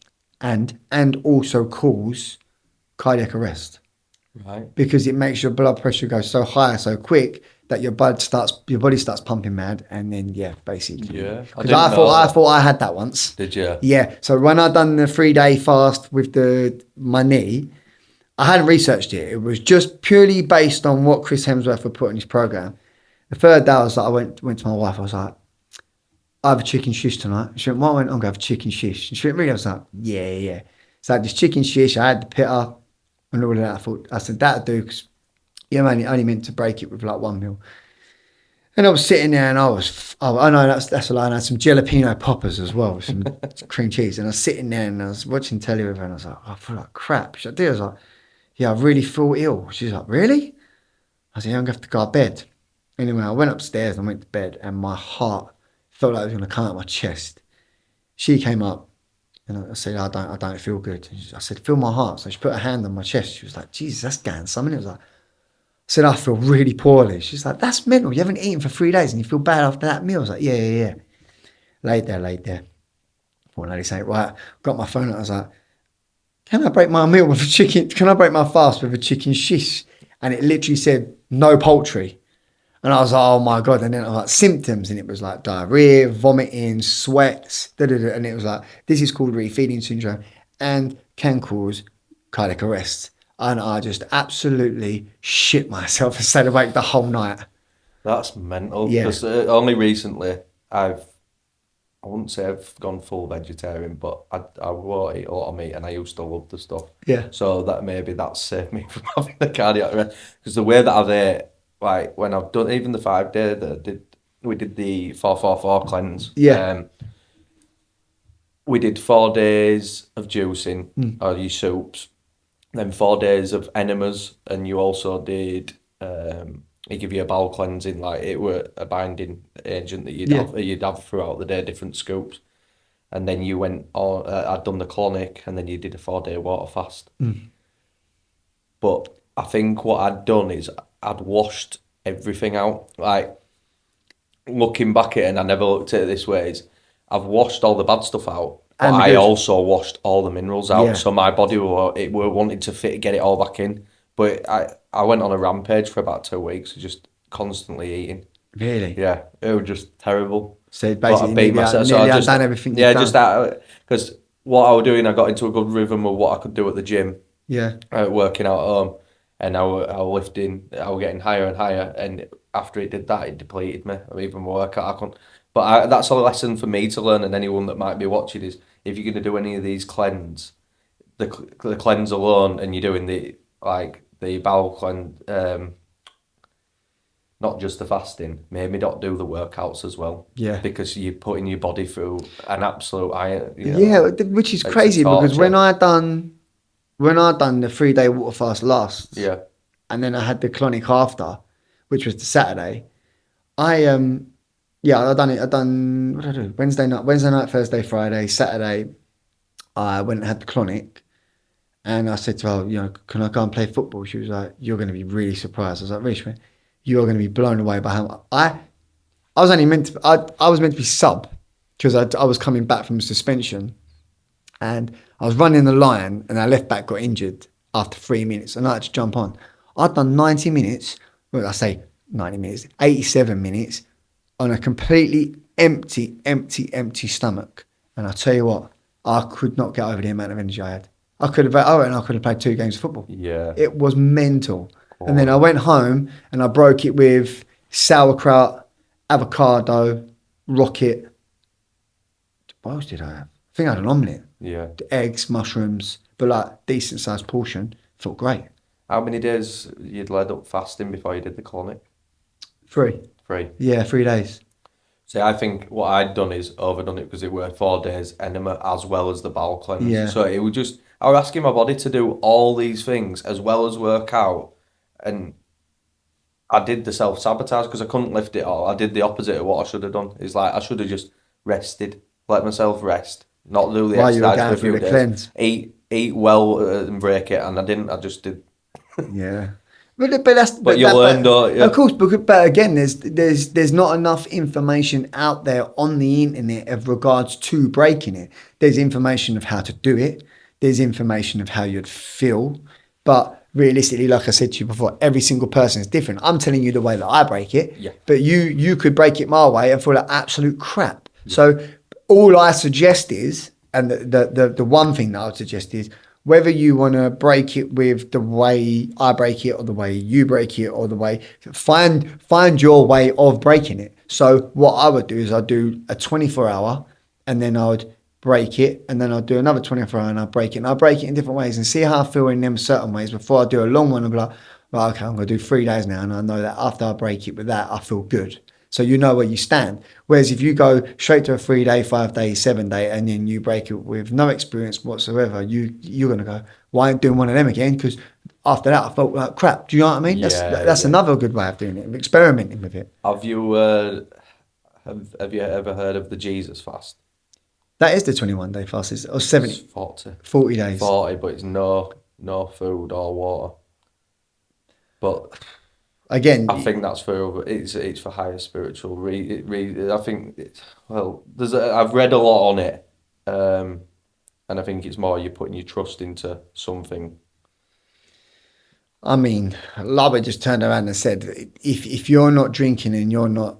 cause cardiac arrest, Right. because it makes your blood pressure go so high so quick that your body starts pumping mad, and then basically. Yeah. Because I thought I had that once. Did you? Yeah. So when I done the 3-day fast with my knee, I hadn't researched it. It was just purely based on what Chris Hemsworth would put on his program. The third day, I was like, I went to my wife. I was like, I have a chicken shish tonight. She went, "What?" I went, "I'm gonna have a chicken shish." And she went, "Really?" I was like, "Yeah." So I had this chicken shish. I had the pitta and all of that. I said that'll do, because you're only meant to break it with like 1 meal. And I was sitting there, and I know that's a lie. And I had some jalapeno poppers as well, with some cream cheese. And I was sitting there, and I was watching telly with her, and I was like, I feel like crap. She's like, I was like, yeah, I really feel ill. She's like, really? I said, yeah, I'm going to have to go to bed. Anyway, I went upstairs and went to bed, and my heart felt like it was going to come out of my chest. She came up, and I said, I don't feel good. I said, feel my heart. So she put her hand on my chest. She was like, Jesus, that's going something. It was like, I said, I feel really poorly. She's like, that's mental. You haven't eaten for 3 days and you feel bad after that meal. I was like, yeah. Laid there. One lady saying, right, got my phone out. I was like, can I break my meal with a chicken? Can I break my fast with a chicken shish? And it literally said, no poultry. And I was like, oh my God. And then I was like, symptoms. And it was like diarrhea, vomiting, sweats, And it was like, this is called refeeding syndrome and can cause cardiac arrest. And I just absolutely shit myself and stayed awake the whole night. That's mental. Yeah. Because only recently I wouldn't say I've gone full vegetarian, but I won't eat a lot of meat, and I used to love the stuff. Yeah. So that saved me from having the cardiac arrest. Because the way that I've ate, like when I've done even the 5-day that we did the 4-4-4 cleanse. Yeah. We did 4 days of juicing or your soups, then 4 days of enemas, and you also did they give you a bowel cleansing, like it were a binding agent that you'd have throughout the day, different scoops, and then you went on. I'd done the colonic, and then you did a 4-day water fast. But I think what I'd done is I'd washed everything out. Like looking back at it, and I never looked at it this way, is I've washed all the bad stuff out, but I also washed all the minerals out. Yeah. So my body were wanting to get it all back in. But I went on a rampage for about 2 weeks, just constantly eating. Really? Yeah, it was just terrible. So But I basically, beat myself. So nearly I just, undone everything you've yeah, just done. that, because what I was doing, I got into a good rhythm of what I could do at the gym, Yeah, working out at home, and I was lifting, I was getting higher and higher, and after it did that, it depleted me. Even my workout, I couldn't. But that's a lesson for me to learn, and anyone that might be watching is if you're going to do any of these cleanse, the cleanse alone, and you're doing the bowel cleanse, not just the fasting, maybe not do the workouts as well yeah. because you're putting your body through an absolute iron, Yeah, which is it's a crazy because torture. when I done the 3 day water fast last, Yeah, and then I had the clonic after, which was the Saturday. I yeah, I done what did I do? Wednesday night, Thursday, Friday, Saturday. I went and had the clonic, and I said to her, can I go and play football? She was like, "You're going to be really surprised." I was like, "Rich, man, you're going to be blown away by how I was only meant to I was meant to be sub because I was coming back from suspension." And I was running the line, and our left back got injured after 3 minutes, and I had to jump on. I'd done 90 minutes, well, I say 90 minutes, 87 minutes on a completely empty stomach. And I tell you what, I could not get over the amount of energy I had. I could have played 2 games of football. yeah, It was mental. And then I God, went home and I broke it with sauerkraut, avocado, rocket. What else did I have? I think I had an omelette, yeah. eggs, mushrooms, but like decent sized portion. Felt great. How many days you'd led up fasting before you did the colonic? 3. 3. Yeah, 3 days. See, I think what I'd done is overdone it because it were 4 days enema as well as the bowel cleanse. Yeah. So it would just, I was asking my body to do all these things as well as work out, and I did the self sabotage because I couldn't lift it all. I did the opposite of what I should have done. It's like I should have just rested, let myself rest, not do the While you were exercise for going a through few the days, cleanse. eat well and break it, and I didn't. I just did. Yeah. But that's But you learn, don't of you? course, but again, there's not enough information out there on the internet of regards to breaking it. There's information of how to do it. There's information of how you'd feel. But realistically, like I said to you before, every single person is different. I'm telling you the way that I break it, Yeah. but you could break it my way and feel like absolute crap. Yeah. So all I suggest is, and the one thing that I would suggest is whether you want to break it with the way I break it or the way you break it or the way find your way of breaking it. So what I would do is I'd do a 24 hour and then I would break it and then I'll do another 24 hour and I'll break it and I'll break it in different ways and see how I feel in them certain ways before I do a long one. I'll be like, right, okay, I'm going to do 3 days now and I know that after I break it with that, I feel good. So you know where you stand. Whereas if you go straight to a 3 day, 5 day, 7 day, and then you break it with no experience whatsoever, you're gonna go, well, I ain't doing one of them again because after that I felt like crap. Do you know what I mean? Yeah, That's yeah. another good way of doing it, of experimenting with it. Have you have you ever heard of the Jesus fast? That is the 21 day fast, or It's 70, 40, 40 days. 40, but it's no food or water. But Again, I think that's for it's for higher spiritual. I think well, I've read a lot on it, and I think it's more you're putting your trust into something. I mean, Lava just turned around and said, if you're not drinking and you're not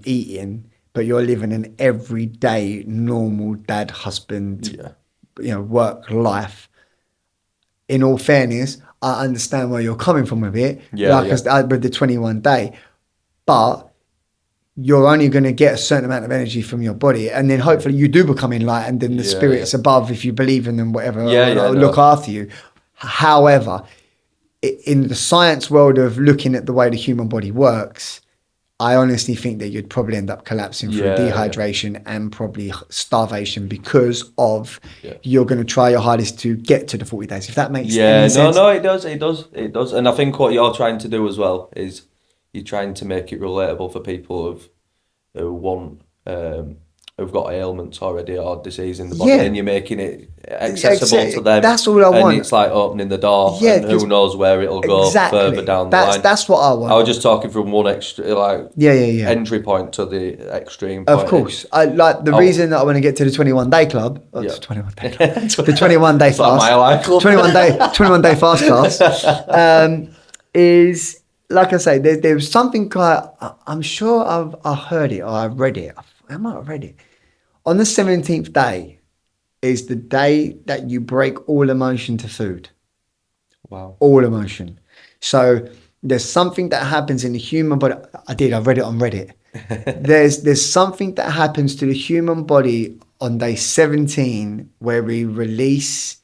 eating, but you're living an everyday normal dad, husband, Yeah, work life. In all fairness, I understand where you're coming from with it, yeah, like yeah, with the 21 day, but you're only going to get a certain amount of energy from your body, and then hopefully you do become enlightened, and the yeah, yeah, spirits above, if you believe in them, whatever, yeah, yeah. will look No, after you. However, in the science world of looking at the way the human body works, I honestly think that you'd probably end up collapsing through yeah, yeah, dehydration and probably starvation because of yeah. you're going to try your hardest to get to the 40 days, if that makes any Yeah, no, sense. no, it does, and I think what you're trying to do as well is you're trying to make it relatable for people who want who've got ailments already or disease in the body, Yeah, and you're making it accessible to them, that's all I and want. it's like opening the door, Yeah, and because who knows where it'll go further exactly. down the That's line. that's what I I was want. just talking from one extra Yeah, yeah, yeah. entry point to the extreme Of point. course. I like the Oh, reason that I want to get to the 21 day club, or yeah. the 21 day club, the 21 day It's like fast, my life club. 21 day fast class, is like I say, there was something I'm sure I heard it or I've read it. I might have read it. On the 17th day is the day that you break all emotion to food. Wow. All emotion. So there's something that happens in the human body. I read it on Reddit. There's something that happens to the human body on day 17 where we release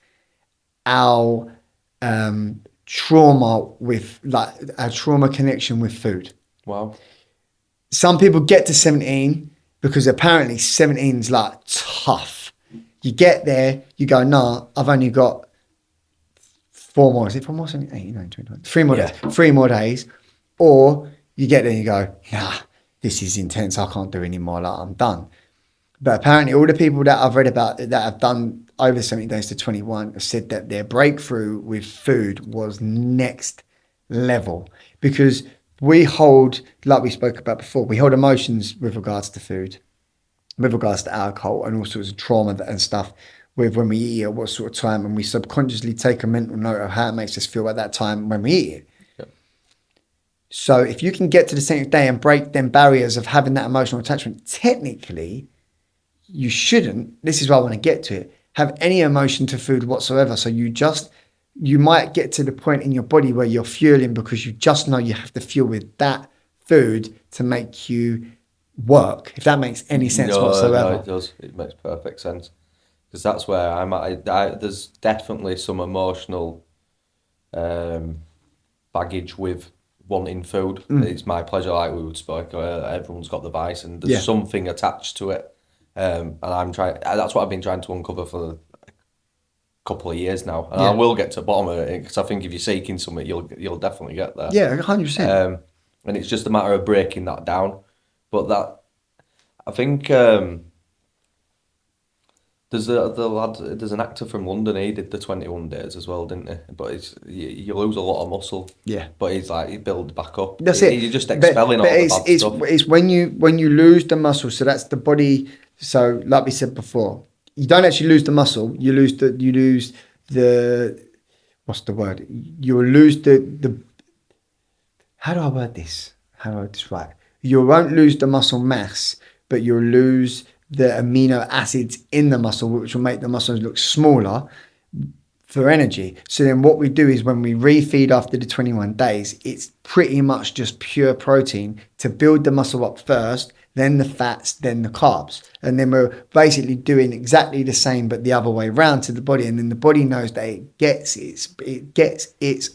our trauma with like our trauma connection with food. Wow. Some people get to 17 because apparently 17 is like tough. You get there, you go, nah, I've only got 4 more. Is it 4 more? 17, 18, 19, 20, 3 more Yeah. days. 3 more days. Or you get there and you go, nah, this is intense. I can't do anymore. Like, I'm done. But apparently, all the people that I've read about that have done over 70 days to 21 have said that their breakthrough with food was next level because we hold, like we spoke about before, we hold emotions with regards to food, with regards to alcohol, and all sorts of trauma and stuff with when we eat at what sort of time, and we subconsciously take a mental note of how it makes us feel at that time when we eat it. Yeah. So if you can get to the same day and break them barriers of having that emotional attachment, technically you shouldn't, this is why I want to get to it, have any emotion to food whatsoever. So you might get to the point in your body where you're fueling because you just know you have to fuel with that food to make you work, if that makes any sense No, whatsoever. it does. It makes perfect sense. Because that's where I'm at. There's definitely some emotional baggage with wanting food. It's my pleasure, like we would spoke. Everyone's got the vice, and there's Yeah. something attached to it. And I'm trying. That's what I've been trying to uncover for a couple of years now, and I Yeah. will get to the bottom of it because I think if you're seeking something, you'll definitely get there. Yeah, 100%. And it's just a matter of breaking that down. But that I think there's an actor from London. He did the 21 days as well, didn't he? But you lose a lot of muscle. Yeah. But he builds back up. That's it. You're just expelling all the bad stuff. It's when you lose the muscle. So that's the body. So like we said before, you don't actually lose the muscle. You lose the what's the word? You lose the. How do I word this? How do I word this right? You won't lose the muscle mass, but you'll lose the amino acids in the muscle, which will make the muscles look smaller for energy. So then what we do is when we refeed after the 21 days, it's pretty much just pure protein to build the muscle up first, then the fats, then the carbs. And then we're basically doing exactly the same, but the other way around to the body. And then the body knows that it gets its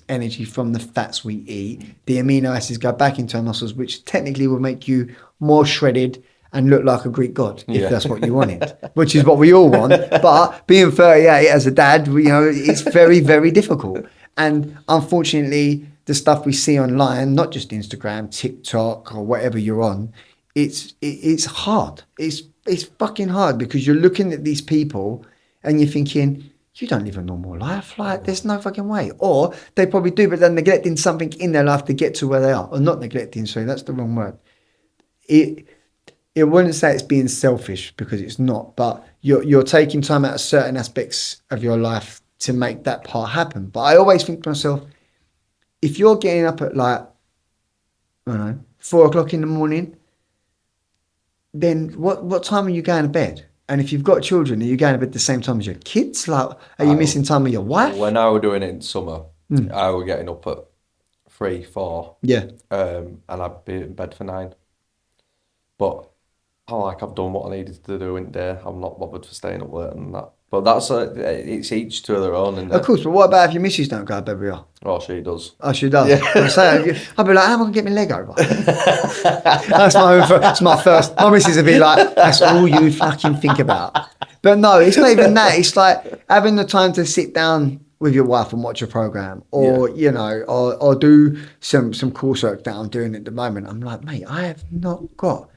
energy from the fats we eat. The amino acids go back into our muscles, which technically will make you more shredded and look like a Greek god, if that's what you wanted, which is what we all want. But being 38 as a dad, it's very, very difficult. And unfortunately, the stuff we see online, not just Instagram, TikTok, or whatever you're on, it's hard. It's fucking hard because you're looking at these people and you're thinking, you don't live a normal life. Like, there's no fucking way. Or they probably do, but they're neglecting something in their life to get to where they are. Or not neglecting, sorry, that's the wrong word. It wouldn't say it's being selfish because it's not, but you're taking time out of certain aspects of your life to make that part happen. But I always think to myself, if you're getting up at like, I don't know, 4 o'clock in the morning, then what time are you going to bed? And if you've got children, are you going to bed the same time as your kids? Like, are you missing time with your wife? When I was doing it in summer, I was getting up at 3, 4. Yeah. And I'd be in bed for 9. But I've done what I needed to do in the day. I'm not bothered for staying up late and that. But that's it's each to their own, isn't it? Of course, but what about if your missus don't go to bed with you? Oh, she does. Oh, she does. Yeah. I'll be like, how am I going to get my leg over? That's my first. My missus would be like, that's all you fucking think about. But no, it's not even that. It's like having the time to sit down with your wife and watch a program, or or do some coursework that I'm doing at the moment. I'm like, mate, I have not got.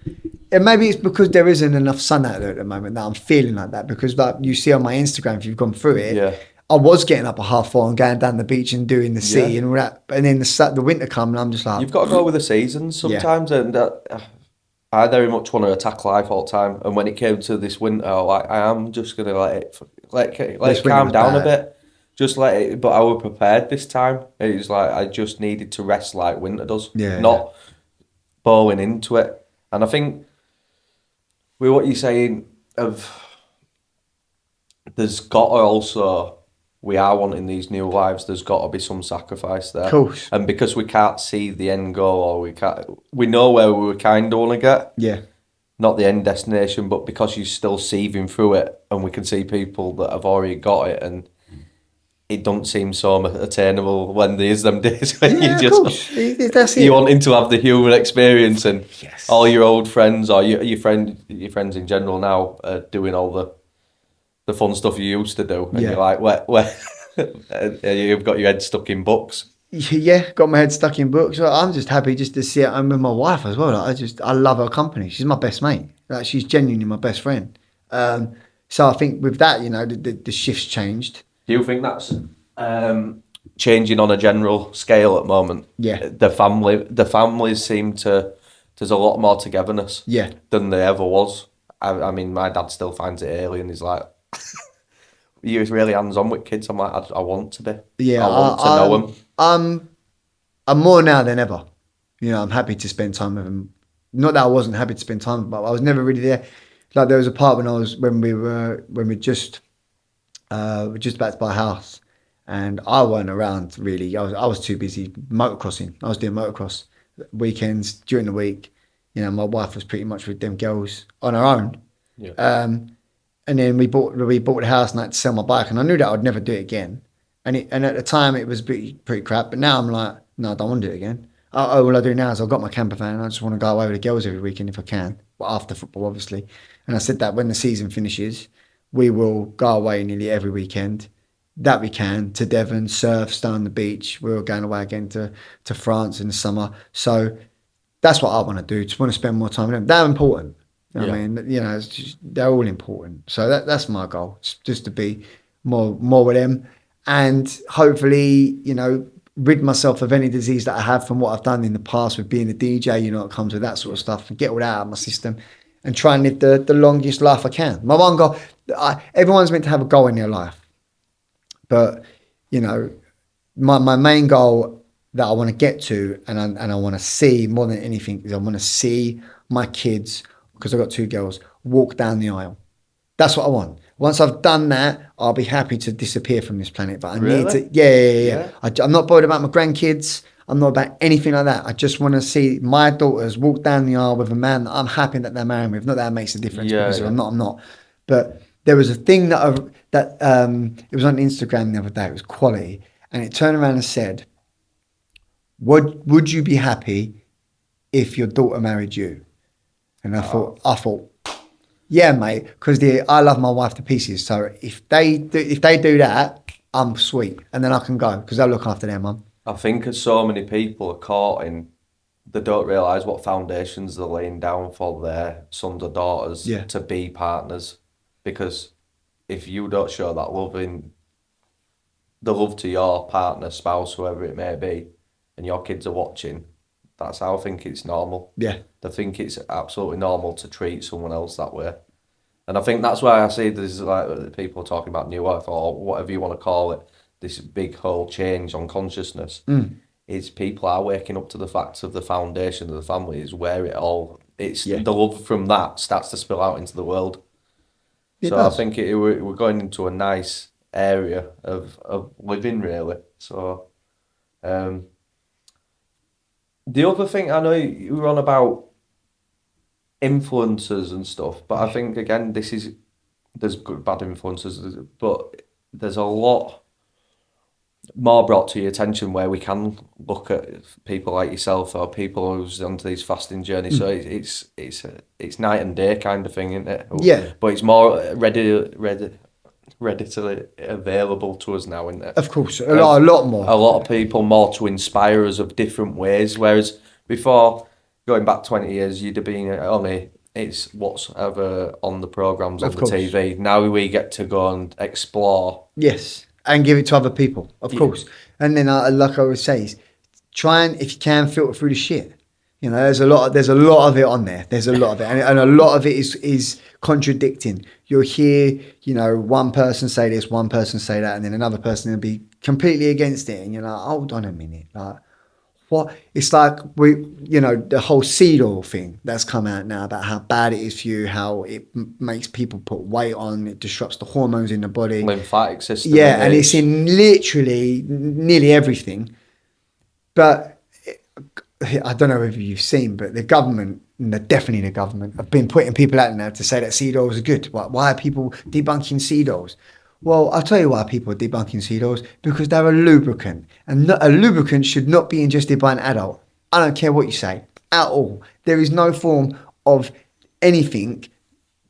And maybe it's because there isn't enough sun out there at the moment that I'm feeling like that. Because like you see on my Instagram, if you've gone through it, I was getting up at 4:30 and going down the beach and doing the sea and all that. And then the winter come and I'm just like, you've got to go with the seasons sometimes, and I very much want to attack life all the time. And when it came to this winter, I am just gonna let it calm down a bit. just let it. But I was prepared this time. It was like I just needed to rest like winter does, Yeah, yeah. not bowling into it. And I think with what you're saying of there's got to also we are wanting these new lives. There's got to be some sacrifice Of there, course. and because we can't see the end goal, or we know where we kind of want to get, Yeah. not the end destination, but because you're still sieving through it, and we can see people that have already got it, and it don't seem so attainable when there's them days when you Yeah, of just course. That's you it. wanting to have the human experience, and all Yes. your old friends or your friends in general now are doing all the fun stuff you used to do, and you're Yeah. like, where you've got your head stuck in books. Yeah, got my head stuck in books. So I'm just happy just to see it. I'm with my wife as well. Like, I love her company. She's my best mate. Like, she's genuinely my best friend. Um, so I think with that, the shift's changed. Do you think that's changing on a general scale at the moment? Yeah, The families seem to. There's a lot more togetherness yeah, than there ever was. I mean, my dad still finds it alien. He's like, "You're really hands on with kids." I'm like, I want to be. yeah. I want to know them. I'm more now than ever. I'm happy to spend time with them. Not that I wasn't happy to spend time, but I was never really there. Like there was a part when we were just about to buy a house, and I weren't around really. I was too busy motocrossing. I was doing motocross weekends during the week. My wife was pretty much with them girls on her own. Yeah. And then we bought the house and I had to sell my bike, and I knew that I'd never do it again. And at the time it was pretty crap, but now I'm like, no, I don't want to do it again. All I do now is I've got my camper van and I just want to go away with the girls every weekend if I can, but after football obviously. And I said that when the season finishes, we will go away nearly every weekend that we can to Devon, surf, stay on the beach. We're going away again to France in the summer. So that's what I want to do. Just want to spend more time with them. They're important. Yeah. I mean, they're all important. So that's my goal, just to be more with them, and hopefully, rid myself of any disease that I have from what I've done in the past with being a DJ. It comes with that sort of stuff, and get all that out of my system, and try and live the longest life I can. My one goal. Everyone's meant to have a goal in their life, but you know, my main goal that I want to get to, and I want to see more than anything, is I want to see my kids, because I've got two girls, walk down the aisle. That's what I want. Once I've done that, I'll be happy to disappear from this planet. But I need Really? to, yeah. Yeah. I'm not bothered about my grandkids. I'm not about anything like that. I just want to see my daughters walk down the aisle with a man that I'm happy that they're marrying with. Not that it makes a difference, Yeah, because if yeah. I'm not. But there was a thing it was on Instagram the other day. It was quality, and it turned around and said, "Would you be happy if your daughter married you?" And I thought, yeah, mate, because I love my wife to pieces. So if they do that, I'm sweet, and then I can go because they'll look after their mum. I think so many people are caught in, they don't realise what foundations they're laying down for their sons or daughters Yeah, to be partners. Because if you don't show that the love to your partner, spouse, whoever it may be, and your kids are watching, that's how I think it's normal. yeah, They think it's absolutely normal to treat someone else that way. And I think that's why I see there's like people talking about New Earth or whatever you want to call it, this big whole change on consciousness. Is people are waking up to the fact of the foundation of the family is where it's yeah. the love from that starts to spill out into the world. It So I does. think we're going into a nice area of living really. So um, the other thing I know you were on about influencers and stuff, but I think again there's good bad influences, but there's a lot more brought to your attention where we can look at people like yourself or people who's onto these fasting journeys. So it's night and day kind of thing, isn't it? Yeah, But it's more readily available to us now, isn't it? of course, a lot A more. lot of people more to inspire us of different ways. Whereas before, going back 20 years, you'd have been only it's whatever on the programs on Of the course, TV. Now we get to go and explore. yes, and give it to other people, of Yeah, course. And then, like I always say, is try and if you can filter through the shit. You know, there's a lot of it on there. There's a lot of it, and a lot of it is contradicting. You'll hear, you know, one person say this, one person say that, and then another person will be completely against it, and you're like, hold on a minute, like what? It's like you know, the whole seed oil thing that's come out now about how bad it is for you, how it makes people put weight on, it disrupts the hormones in the body. Lymphatic system. Yeah, and it's in literally nearly everything. But I don't know if you've seen, but the government, definitely the government, have been putting people out now to say that seed oils are good. Why are people debunking seed oils? Well, I'll tell you why people are debunking seed oils, because they're a lubricant. And a lubricant should not be ingested by an adult. I don't care what you say, at all. There is no form of anything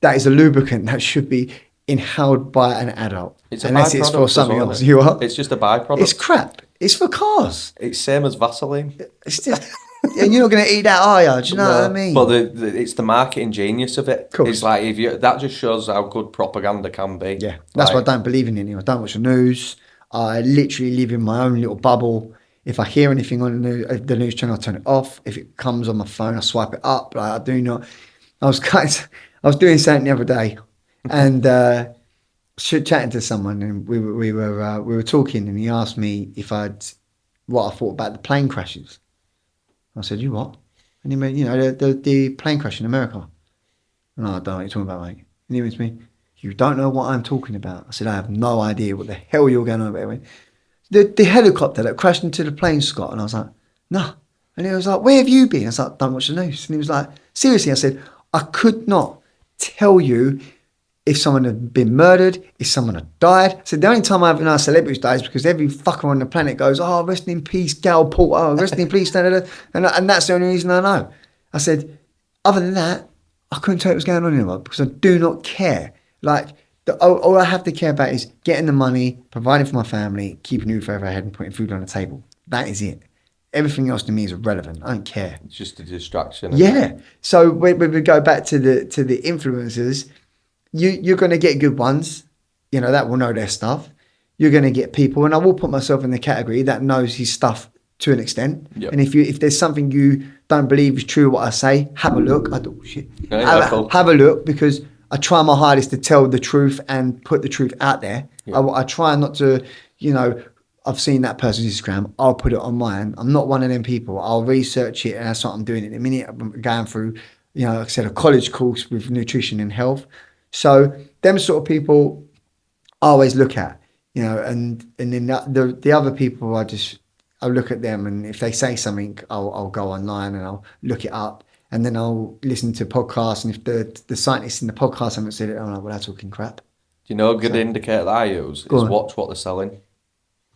that is a lubricant that should be inhaled by an adult. It's a unless it's for byproduct as something well, else. isn't it? You are? It's just a byproduct. It's crap. It's for cars. It's same as Vaseline. It's just, and you're not going to eat that, are you? Do you know what I mean? But it's the marketing genius of it. Course. It's like that just shows how good propaganda can be. Yeah, that's why I don't believe in it anymore. I don't watch the news. I literally live in my own little bubble. If I hear anything on the news channel, I turn it off. If it comes on my phone, I swipe it up. Like, I do not. I was doing something the other day, and chatting to someone, and we were talking, and he asked me what I thought about the plane crashes. I said, "You what?" And he went, "You know, the plane crash in America." And I don't know what you're talking about, mate. And he went to me, "You don't know what I'm talking about." I said, "I have no idea what the hell you're going on about." He went, the helicopter that crashed into the plane, Scott. And I was like, "No." And he was like, "Where have you been?" I was like, "Don't watch the news." And he was like, "Seriously?" I said, "I could not tell you if someone had been murdered, if someone had died." So the only time I have know celebrities die is because every fucker on the planet goes, "Oh, rest in peace, Gal Porter. Oh, rest in peace." And that's the only reason I know. I said, other than that, I couldn't tell what was going on anymore, because I do not care. Like, all I have to care about is getting the money, providing for my family, keeping a roof over my head, and putting food on the table. That is it. Everything else to me is irrelevant. I don't care. It's just a distraction. Yeah. So when we go back to the influencers, you're going to get good ones, you know, that will know their stuff. You're going to get people, and I will put myself in the category that knows his stuff to an extent. Yep. And if there's something you don't believe is true what I say, have a look. Cool. Have a look, because I try my hardest to tell the truth and put the truth out there. Yep. I try not to, you know, I've seen that person's Instagram, I'll put it on mine. I'm not one of them people. I'll research it, and that's what I'm doing at the minute. I'm going through, you know, like I said, a college course with nutrition and health. So them sort of people I always look at, you know, and then the other people, I'll look at them, and if they say something, I'll go online and I'll look it up, and then I'll listen to podcasts, and if the scientists in the podcast haven't said it, I'm like, well, that's talking crap. Do you know a good indicator that I use is watch what they're selling?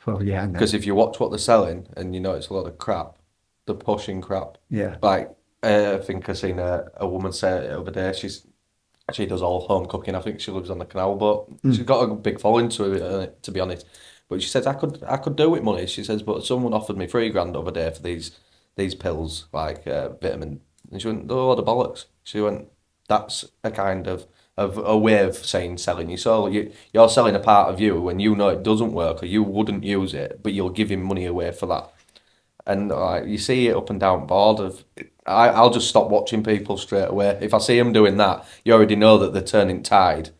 Well, yeah, because if you watch what they're selling and you know it's a lot of crap, they're pushing crap. Yeah. Like I think I seen a woman say it the other day. She does all home cooking. I think she lives on the canal boat. She's got a big following to be honest. But she says I could do with money. She says, but someone offered me $3,000 the other day for these pills, like vitamin. And she went, they're a lot of bollocks. She went, that's a kind of a way of saying selling your soul. You're selling a part of you when you know it doesn't work or you wouldn't use it, but you're giving money away for that. And you see it up and down board. I'll just stop watching people straight away. If I see them doing that, you already know that they're turning tide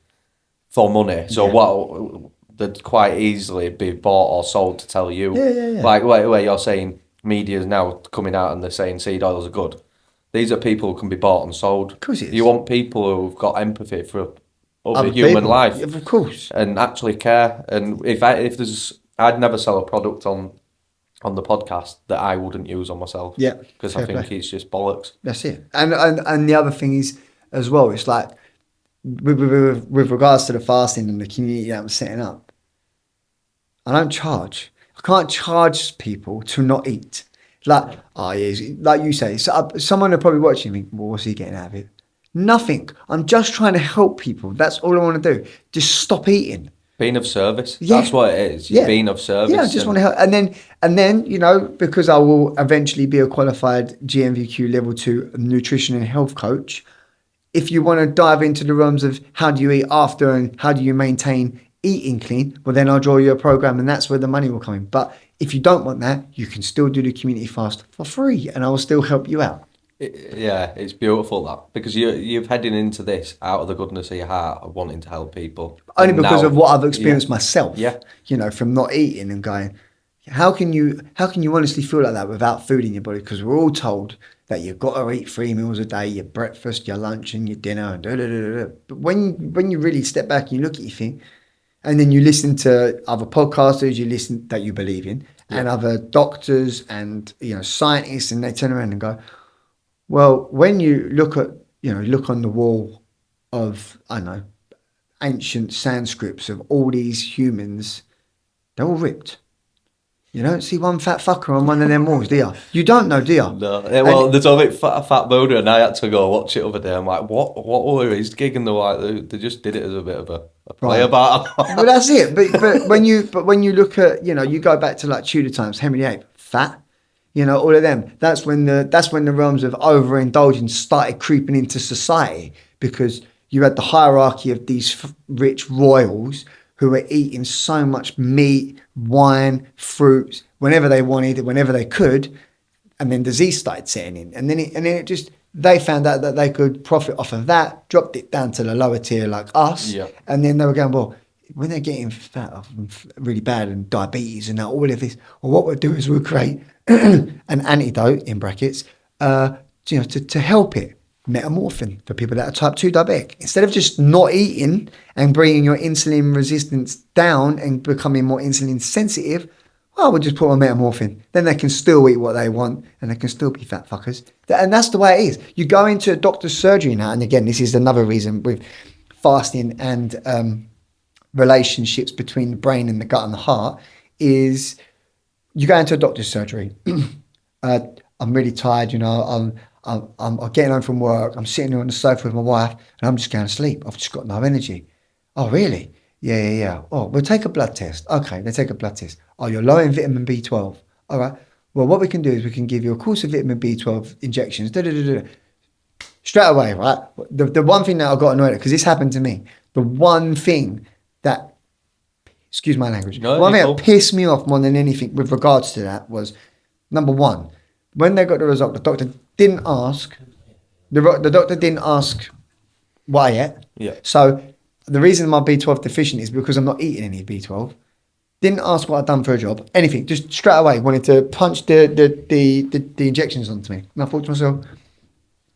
for money. So what they'd quite easily be bought or sold to tell you. Yeah. Like where you're saying media's now coming out and they're saying seed oils are good. These are people who can be bought and sold. Of course it is. You want people who've got empathy for other people. human life. Yeah, of course. And actually care. And if I'd never sell a product on the podcast that I wouldn't use on myself. Yeah. Because I think it's just bollocks. That's it. And the other thing is as well, it's like with regards to the fasting and the community that I'm setting up, I don't charge. I can't charge people to not eat. Like, like you say, someone will probably watch you and think, well, what's he getting out of it? Nothing. I'm just trying to help people. That's all I want to do. Just stop eating. Being of service. Yeah. That's what it is. You're being of service. Yeah, I just want to help. And then, you know, because I will eventually be a qualified GMVQ level 2 nutrition and health coach, if you want to dive into the realms of how do you eat after and how do you maintain eating clean, well, then I'll draw you a program and that's where the money will come in. But if you don't want that, you can still do the community fast for free and I will still help you out. Yeah, it's beautiful that because you've heading into this out of the goodness of your heart of wanting to help people, Only and because of now, what I've yeah, experienced myself, yeah, from not eating and going, how can you honestly feel like that without food in your body? Because we're all told that you've got to eat 3 meals a day, your breakfast, your lunch, and your dinner, and da, da, da, da, da. But when you really step back and you look at your thing, and then you listen to other podcasters you listen that you believe in, yeah, and other doctors and scientists, and they turn around and go, well, when you look on the wall of, I don't know, ancient Sanskrits of all these humans, they're all ripped. You don't see one fat fucker on one of them walls, do you? You don't know, do you? no, yeah, And well, there's only fat Buddha, and I had to go watch it other day. I'm like, what were his gig? And they're like, they just did it as a bit of a play right, about. well that's it. But when you look at you go back to like Tudor times, Henry VIII, fat, all of them. That's when the realms of overindulgence started creeping into society because you had the hierarchy of these rich royals who were eating so much meat, wine, fruits whenever they wanted, whenever they could, and then disease started setting in, and then it just they found out that they could profit off of that, dropped it down to the lower tier like us, Yeah, and then they were going, well, when they're getting fat really bad and diabetes and all of this, well, what we'll do is we'll create an antidote in brackets, to help it. Metamorphin for people that are type 2 diabetic. Instead of just not eating and bringing your insulin resistance down and becoming more insulin sensitive, well, we'll just put on metamorphin. Then they can still eat what they want and they can still be fat fuckers. And that's the way it is. You go into a doctor's surgery now, and again, this is another reason with fasting and relationships between the brain and the gut and the heart, is you go into a doctor's surgery. uh, I'm really tired, I'm getting home from work. I'm sitting here on the sofa with my wife, and I'm just going to sleep. I've just got no energy. Oh, really? Yeah, yeah, yeah. Oh, we'll take a blood test. Okay, they take a blood test. Oh, you're low in vitamin B12. All right. Well, what we can do is we can give you a course of vitamin B12 injections. Da, da, da, da. Straight away, right? The one thing that I got annoyed at, because this happened to me, the one thing that, excuse my language, the no, one you're thing that cool. pissed me off more than anything with regards to that was, number one, when they got the result, the doctor didn't ask, the doctor didn't ask what I ate. Yeah, So the reason my B12 deficient is because I'm not eating any B12. Didn't ask what I'd done for a job, anything. Just straight away wanted to punch the injections onto me. And I thought to myself,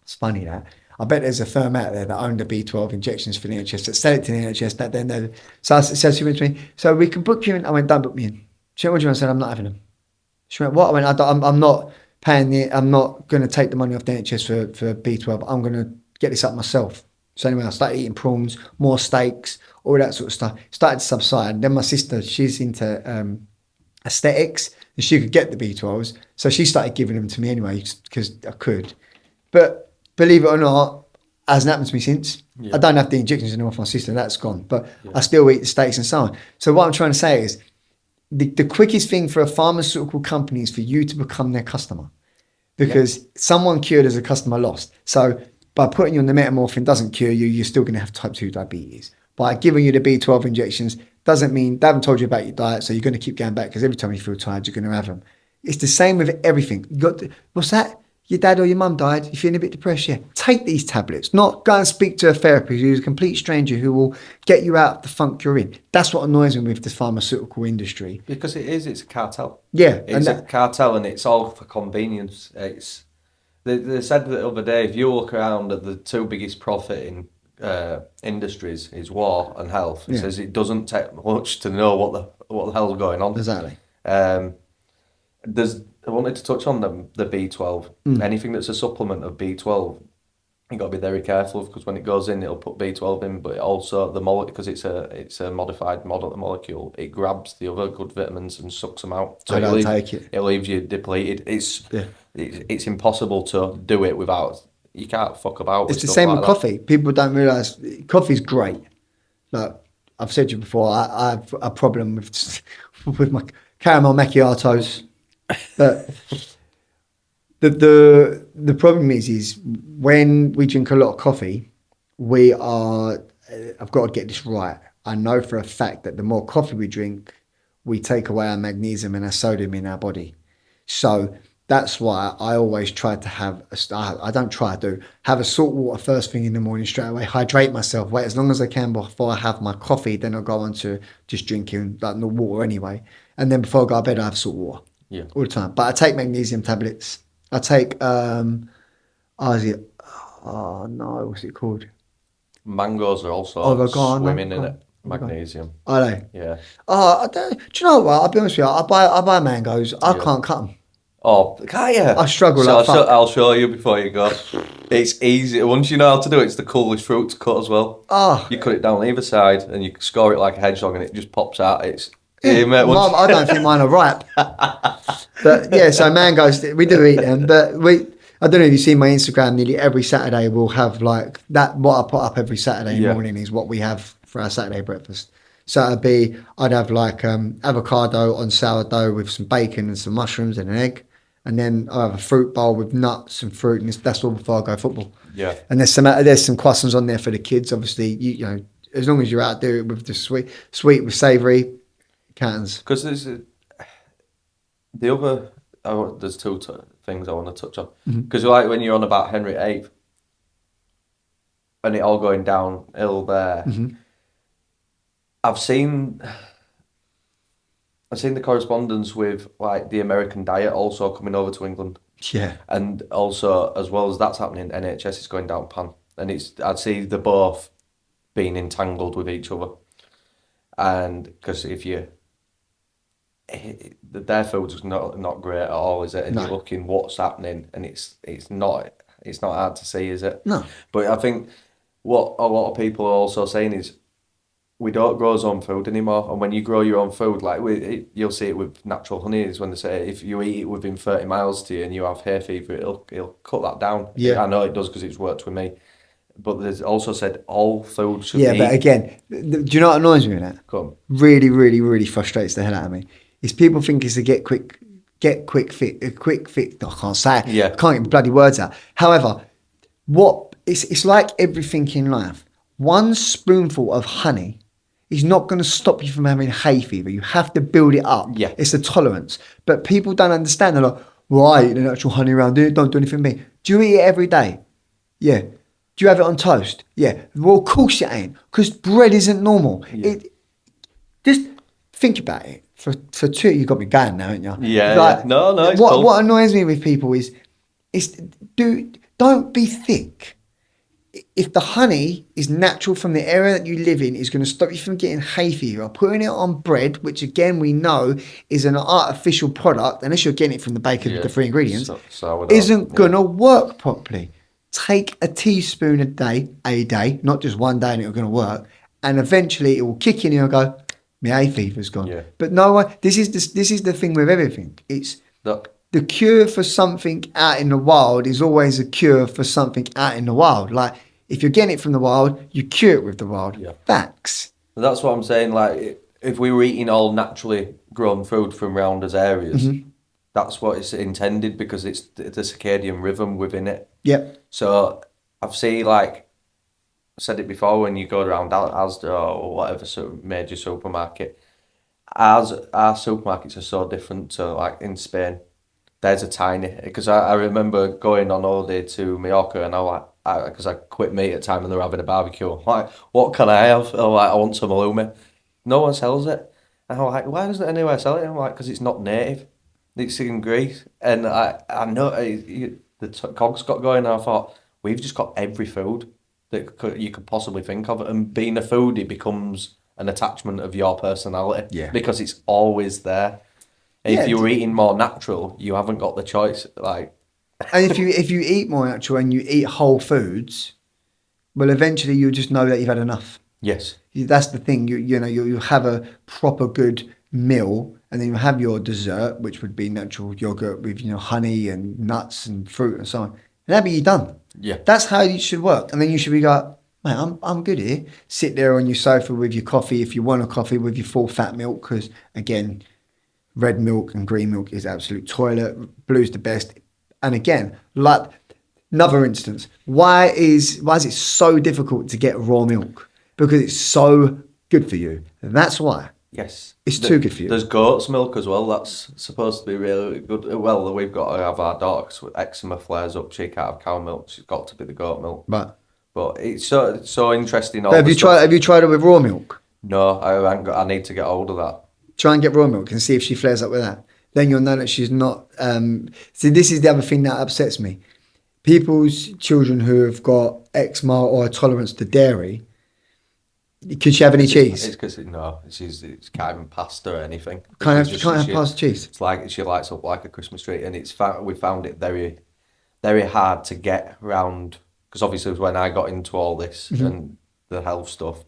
it's funny that. I bet there's a firm out there that owned the B12 injections for the NHS that sell it to the NHS. That then they so she went to me, so we can book you in. I went, don't book me in. She went, what do you want? I said, I'm not having them. She went, what? I went, I'm not paying I'm not going to take the money off the NHS for B12. I'm going to get this up myself. So anyway, I started eating prawns, more steaks, all that sort of stuff. Started to subside. Then my sister, she's into aesthetics, and she could get the B12s. So she started giving them to me anyway because I could. But believe it or not, hasn't happened to me since. I yeah, don't have the injections anymore for my sister, that's gone. But yeah, I still eat the steaks and so on. So what I'm trying to say is the quickest thing for a pharmaceutical company is for you to become their customer yeah, because someone cured as a customer lost. So by putting you on the metamorphin doesn't cure you, you're still going to have type 2 diabetes. By giving you the B12 injections doesn't mean they haven't told you about your diet, so you're going to keep going back because every time you feel tired, you're going to have them. It's the same with everything. What's that? Your dad or your mum died. You're feeling a bit depressed. Yeah, take these tablets. Not go and speak to a therapist who's a complete stranger who will get you out of the funk you're in. That's what annoys me with the pharmaceutical industry. because it's a cartel. Yeah, and It's a that cartel, and it's all for convenience. They said the other day, if you look around at the two biggest profiting industries is war and health. It yeah, says it doesn't take much to know what the hell's going on. exactly. Um, I wanted to touch on the B12. Mm. Anything that's a supplement of B12, you got to be very careful because when it goes in, it'll put B12 in, but it also the molecule because it's a modified molecule. It grabs the other good vitamins and sucks them out, so I don't take it. it leaves you depleted. Yeah. It's impossible to do it without. You can't fuck about with It's the stuff same like with that. coffee. People don't realise coffee's great. Like I've said to you before, I have a problem with with my caramel macchiatos. But the problem is when we drink a lot of coffee, we are. I've got to get this right. I know for a fact that the more coffee we drink, we take away our magnesium and our sodium in our body. So That's why I always try to have, I don't try to have a salt water first thing in the morning straight away, hydrate myself, wait as long as I can before I have my coffee, then I'll go on to just drinking like no water anyway. And then before I go to bed, I have salt water Yeah. all the time. But I take magnesium tablets. I take, is it, oh no, what's it called? Mangoes are also Oregano. swimming in it. Magnesium. Are they? Yeah. Oh, do you know what? I'll be honest with you. I buy mangoes. I Yeah. can't cut them. Oh, can't you? I struggle So like fuck. I'll show you before you go. It's easy. Once you know how to do it, it's the coolest fruit to cut as well. Oh, You cut it down either side and you score it like a hedgehog and it just pops out. It's yeah. mate, I don't think mine are ripe. But yeah, so mangoes, we do eat them. But I don't know if you see my Instagram, nearly every Saturday we'll have like that. What I put up every Saturday Yeah. morning is what we have for our Saturday breakfast. So I'd have like avocado on sourdough with some bacon and some mushrooms and an egg. And then I have a fruit bowl with nuts and fruit, and that's all before I go football. Yeah. And there's some croissants on there for the kids. Obviously, you know, as long as you're out there with the sweet with savoury, cans. Because there's the other. There's two things I want to touch on. Because like when you're on about Henry VIII and it all going downhill there, I've seen the correspondence with like the American diet also coming over to England. Yeah. And also, as well as that's happening, NHS is going down pan. And I'd see the both being entangled with each other. And because their food's not great at all, is it? And No. you're looking what's happening, and it's not hard to see, is it? No. But I think what a lot of people are also saying is we don't grow our own food anymore. And when you grow your own food, like you'll see it with natural honey, is when they say if you eat it within 30 miles to you and you have hay fever, it'll cut that down. Yeah. I know it does because it's worked with me. But there's also said all food should Yeah, be. but again, do you know what annoys me with that? Come. Really, really, really frustrates the hell out of me. Is people think it's a quick fix. I can't say it. Yeah. I can't get the bloody words out. However, it's like everything in life. One spoonful of honey is not going to stop you from having hay fever. You have to build it up. Yeah. It's a tolerance. But people don't understand. They're like, well, I eat the natural honey around here. Don't do anything to me. Do you eat it every day? Yeah. Do you have it on toast? Yeah. Well, of course it ain't. Because bread isn't normal. Yeah. Just think about it. For two, you've got me going now, haven't you? Yeah, Like, yeah. No, it's what cool. what annoys me with people is don't be thick. If the honey is natural from the area that you live in, is going to stop you from getting hay fever. Putting it on bread, which again we know is an artificial product, unless you're getting it from the baker with the free ingredients, Sourdough, isn't going to work properly. Take a teaspoon a day, not just one day, and it's going to work. And eventually, it will kick in, and you'll go, my hay fever's gone. Yeah. But no one. This is the thing with everything. It's the cure for something out in the wild is always a cure for something out in the wild. Like if you're getting it from the wild, you cure it with the wild. Yeah. Facts. That's what I'm saying. Like if we were eating all naturally grown food from round us areas, that's what it's intended because it's the circadian rhythm within it. Yep. So I've seen like I said it before when you go around Asda or whatever major supermarket. Our supermarkets are so different to like in Spain. There's a tiny because I remember going on holiday to Mallorca and because I quit meat at the time and they're having a barbecue. I'm like, what can I have? I'm like, I want some halloumi. No one sells it. And I'm like, why doesn't anyone sell it? I'm like, because it's not native. It's in Greece. And I know the cogs got going and I thought, we've just got every food that you could possibly think of. And being a foodie becomes an attachment of your personality. Yeah. Because it's always there. Yeah, If you're eating more natural, you haven't got the choice. Like, and if you eat more natural and you eat whole foods, well, eventually you'll just know that you've had enough. yes, That's the thing. You have a proper good meal, and then you have your dessert, which would be natural yogurt with honey and nuts and fruit and so on. And that'd be you done. yeah, That's how you should work. And then you should be like, mate, I'm good here. Sit there on your sofa with your coffee if you want a coffee with your full fat milk, because again, red milk and green milk is absolute toilet. Blue's the best. And again, like another instance, why is it so difficult to get raw milk? Because it's so good for you. And that's why. Yes. It's too good for you. There's goat's milk as well. That's supposed to be really good. Well, we've got to have our daughter 'cause eczema flares up. She can't have cow milk. She's got to be the goat milk. But But it's so interesting. but All the stuff. have you tried it with raw milk? No, I haven't got. I need to get hold of that. Try and get raw milk and see if she flares up with that. Then you'll know that she's not. See, this is the other thing that upsets me. People's children who have got eczema or a tolerance to dairy, can she have any cheese? It's because no, it's can't even pasta or anything. Can't have pasta cheese. It's like she lights up like a Christmas tree, and we found it very, very hard to get round because obviously when I got into all this and the health stuff,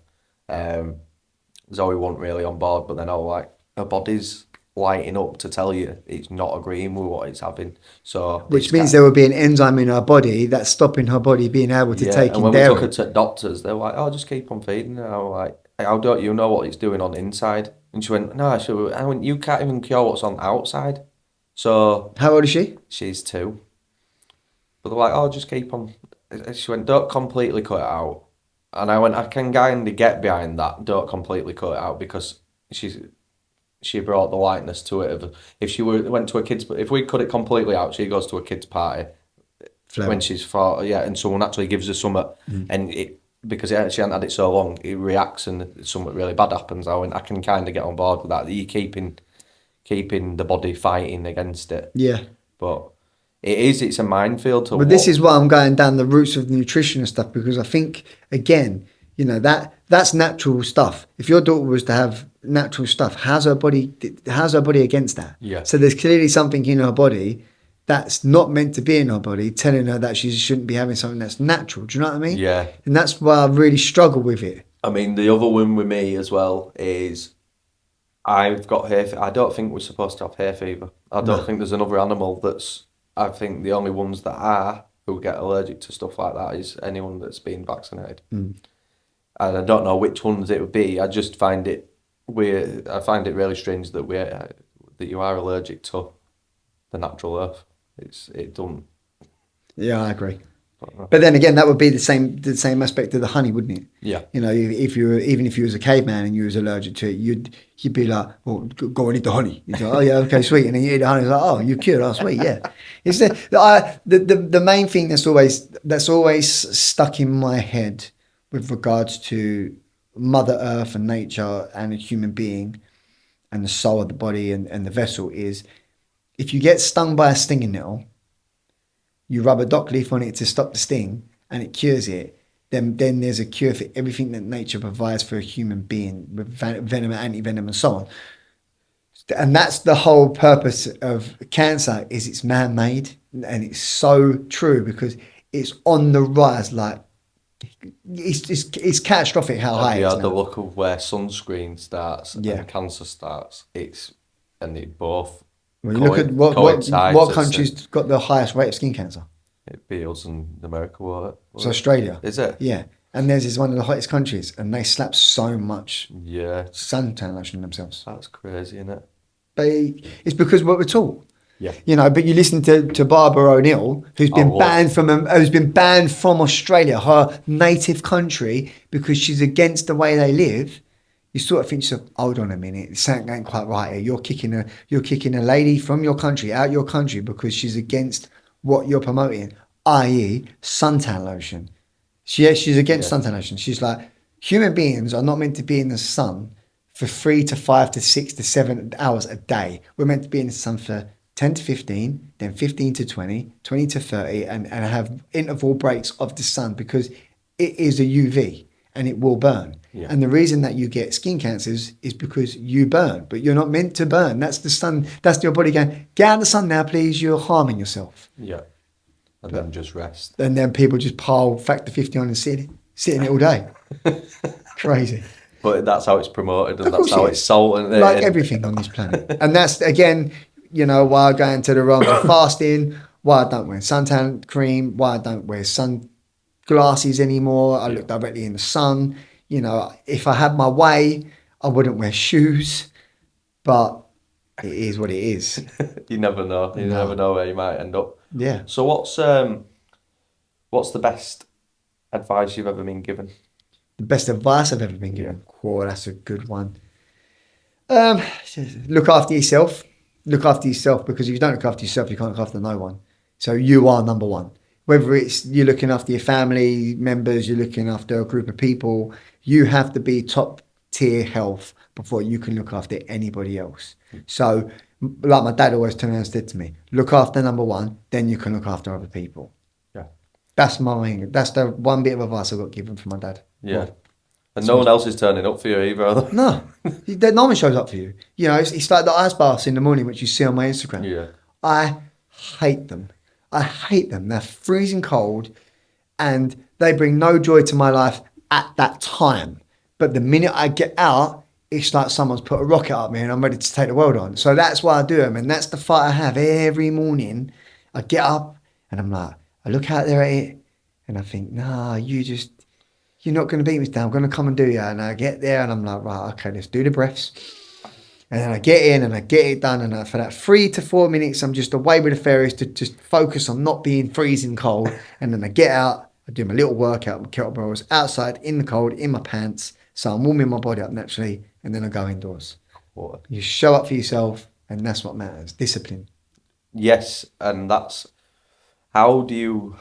Zoe wasn't really on board. But then I was like, her body's lighting up to tell you it's not agreeing with what it's having. So Which means there will be an enzyme in her body that's stopping her body being able to take and in when dairy. we took her to doctors, they were like, "Oh, just keep on feeding her." I was like, "How don't you know what it's doing on the inside?" And she went, "No, I went, you can't even cure what's on the outside." So How old is she? she's 2, but they're like, "Oh, just keep on." She went, "Don't completely cut it out," and I went, "I can kind of get behind that. Don't completely cut it out because she brought the lightness to it. If she went to a kids, if we cut it completely out, she goes to a kids party." Flower. When she's 4, and someone actually gives her something, and because she hadn't had it so long, it reacts and something really bad happens. I can kind of get on board with that. You're keeping the body fighting against it, Yeah. but it's a minefield. But this is why I'm going down the roots of nutrition and stuff, because I think, again, that's natural stuff. If your daughter was to have natural stuff, how's her body against that? Yeah. So there's clearly something in her body that's not meant to be in her body, telling her that she shouldn't be having something that's natural. Do you know what I mean? Yeah. And that's why I really struggle with it. I mean, the other one with me as well is I've got hay fever. I don't think we're supposed to have hay fever. I don't think there's another animal that's. I think the only ones that are who get allergic to stuff like that is anyone that's been vaccinated. And I don't know which ones it would be. I just find it weird. I find it really strange that that you are allergic to the natural earth. It don't. Yeah, I agree. But then again, that would be the same aspect of the honey, wouldn't it? Yeah. If you were, even if you was a caveman and you was allergic to it, you'd be like, "Well, go and eat the honey." You'd go, "Oh yeah, okay, sweet," and then you eat the honey. It's like, "Oh, you're cured. Oh, sweet, yeah." It's the main thing that's always stuck in my head with regards to Mother Earth and nature and a human being and the soul of the body and the vessel is, if you get stung by a stinging nettle, you rub a dock leaf on it to stop the sting and it cures it, then there's a cure for everything that nature provides for a human being with venom, anti-venom and so on. And that's the whole purpose of cancer, is it's man-made, and it's so true because it's on the rise. Like it's catastrophic how high it is The now. look of where sunscreen starts Yeah. and cancer starts. And it both When you look at coincides. what country's got the highest rate of skin cancer? It be us in America, won't it? It's Australia. Is it? Yeah. And theirs is one of the hottest countries, and they slap so much Yeah. suntan lotion on themselves. That's crazy, isn't it? But it's because what we're taught. Yeah. But you listen to Barbara O'Neill, who's been banned from Australia, her native country, because she's against the way they live. You sort of think to yourself, hold on a minute, something ain't quite right here. You're kicking a lady from your country out your country because she's against what you're promoting, i.e. suntan lotion. She's against suntan lotion. She's like, human beings are not meant to be in the sun for 3 to 5 to 6 to 7 hours a day. We're meant to be in the sun for 10 to 15, then 15 to 20, 20 to 30, and have interval breaks of the sun, because it is a UV and it will burn. Yeah. And the reason that you get skin cancers is because you burn, but you're not meant to burn. That's the sun. That's your body going, get out of the sun now, please. You're harming yourself. Yeah. And then just rest. And then people just pile factor 50 on and sit in it all day. Crazy. But that's how it's promoted, and Of course that's how it it's is. sold. Like everything on this planet. And that's, again, why I go into the realms of fasting, why I don't wear suntan cream, why I don't wear sunglasses anymore. I look directly in the sun. If I had my way, I wouldn't wear shoes, but it is what it is. You never know. You never know where you might end up. Yeah. So what's the best advice you've ever been given? The best advice I've ever been given. Oh, that's a good one. Um, look after yourself. Look after yourself, because if you don't look after yourself, you can't look after no one. So you are number one. Whether it's you're looking after your family members, you're looking after a group of people, you have to be top tier health before you can look after anybody else. So, like my dad always turned around and said to me, look after number one, then you can look after other people. Yeah. That's the one bit of advice I got given from my dad. Yeah. Well, And no one else is turning up for you either, are they? no, no one shows up for you. You know, it's like the ice baths in the morning, which you see on my Instagram. Yeah. I hate them. I hate them. They're freezing cold, and they bring no joy to my life at that time. But the minute I get out, it's like someone's put a rocket up me and I'm ready to take the world on. So that's why I do them. And that's the fight I have every morning. I get up and I'm like, I look out there at it and I think, nah, you're not going to beat me down. I'm going to come and do you. And I get there and I'm like, right, okay, let's do the breaths. And then I get in and I get it done. And for that 3 to 4 minutes, I'm just away with the fairies to just focus on not being freezing cold. And then I get out, I do my little workout with kettlebells outside in the cold, in my pants. So I'm warming my body up naturally. And then I go indoors. What? You show up for yourself, and that's what matters. Discipline. Yes, and that's how do you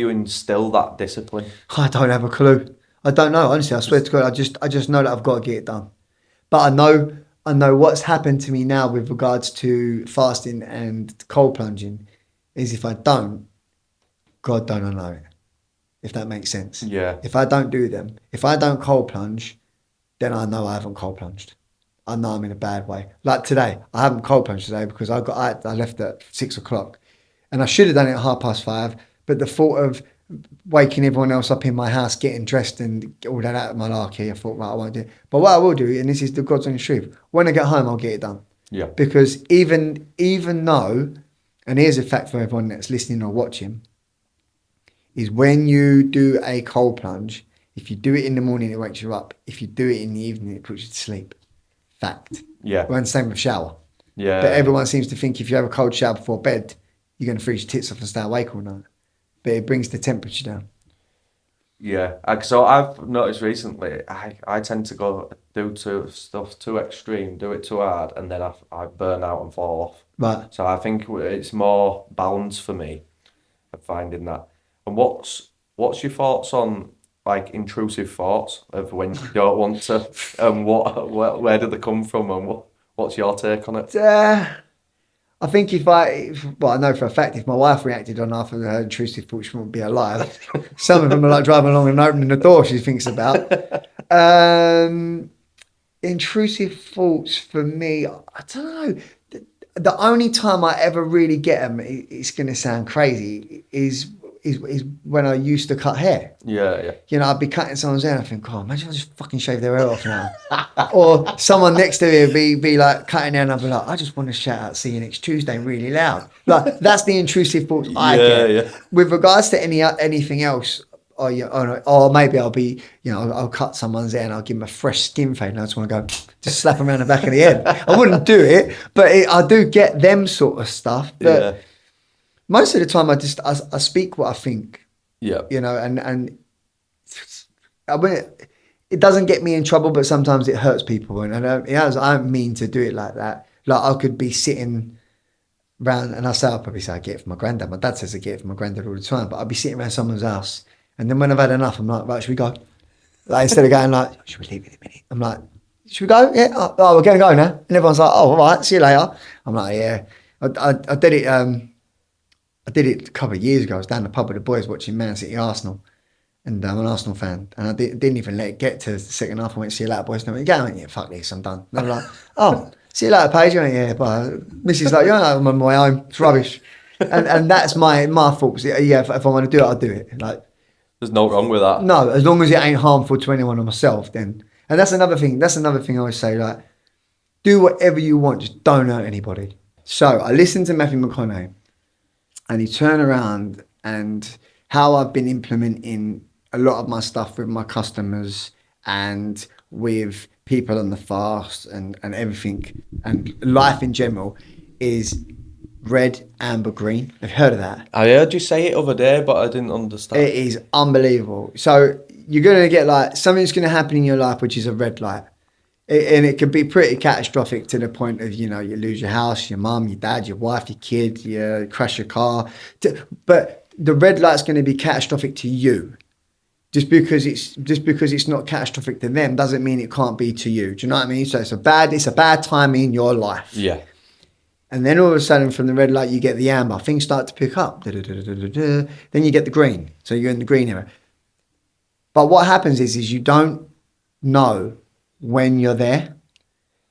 instill that discipline? I don't have a clue. I don't know. Honestly, I swear to God, I just know that I've got to get it done. But I know what's happened to me now with regards to fasting and cold plunging is if I don't, God don't I know it. If that makes sense. Yeah. If I don't do them, if I don't cold plunge, then I know I haven't cold plunged. I know I'm in a bad way. Like today, I haven't cold plunged today because I left at 6 o'clock, and I should have done it at 5:30. But the thought of waking everyone else up in my house, getting dressed and all that out of malarkey, I thought, right, I won't do it. But what I will do, and this is the God's honest truth, when I get home, I'll get it done. Yeah. Because even though, and here's a fact for everyone that's listening or watching, is when you do a cold plunge, if you do it in the morning, it wakes you up. If you do it in the evening, it puts you to sleep. Fact. Yeah. Well, and same with shower. Yeah. But everyone seems to think if you have a cold shower before bed, you're going to freeze your tits off and stay awake all night. But it brings the temperature down. Yeah. So I've noticed recently, I tend to go do stuff too extreme, do it too hard, and then I burn out and fall off. Right. So I think it's more balance for me of finding that. And what's your thoughts on like intrusive thoughts of when you don't want to, and where do they come from, and what's your take on it? I think I know for a fact if my wife reacted on half of her intrusive thoughts, she wouldn't be alive. Some of them are like driving along and opening the door she thinks about. Intrusive thoughts for me, I don't know. The only time I ever really get them, it's going to sound crazy, is when I used to cut hair. Yeah. You know, I'd be cutting someone's hair and I think, oh, imagine if I just fucking shave their hair off now. Or someone next to me be like cutting hair and I'd be like, I just want to shout out, see you next Tuesday really loud. Like, that's the intrusive thoughts I get. Yeah. With regards to anything else, or maybe I'll be, I'll cut someone's hair and I'll give them a fresh skin fade and I just want to go, just slap them around the back of the head. I wouldn't do it, but I do get them sort of stuff. But Yeah. most of the time I speak what I think. Yeah. And I mean, it doesn't get me in trouble, but sometimes it hurts people. And I don't mean to do it like that. Like I could be sitting around, and I'll probably say I get it from my granddad. My dad says I get it from my granddad all the time, but I'll be sitting around someone's house. And then when I've had enough, I'm like, right, should we go? Like instead of going like, should we leave in a minute? I'm like, should we go? Yeah. Oh, we're going to go now. And everyone's like, oh, all right, see you later. I'm like, yeah. I did it. I did it a couple of years ago. I was down the pub with the boys watching Man City Arsenal, and I'm an Arsenal fan. And I didn't even let it get to the second half. I went, see you later, boys. And I went, yeah, yeah, fuck this, I'm done. And I'm like, oh, see you later, Paige. I went, yeah, but Mrs. like, yeah, I'm on my own. It's rubbish. And that's my thoughts. Yeah, if I want to do it, I'll do it. Like, there's no wrong with that. No, as long as it ain't harmful to anyone or myself, then. And that's another thing. That's another thing I always say. Like, do whatever you want, just don't hurt anybody. So I listened to Matthew McConaughey. And he turned around, and how I've been implementing a lot of my stuff with my customers and with people on the fast and everything and life in general is red, amber, green. Have you heard of that? I heard you say it other day, but I didn't understand. It is unbelievable. So you're going to get like something's going to happen in your life, which is a red light. And it could be pretty catastrophic to the point of, you lose your house, your mum, your dad, your wife, your kid, you crash your car. But the red light's going to be catastrophic to you. Just because it's not catastrophic to them doesn't mean it can't be to you. Do you know what I mean? So it's a bad time in your life. Yeah. And then all of a sudden, from the red light, you get the amber. Things start to pick up. Then you get the green. So you're in the green area. But what happens is you don't know when you're there,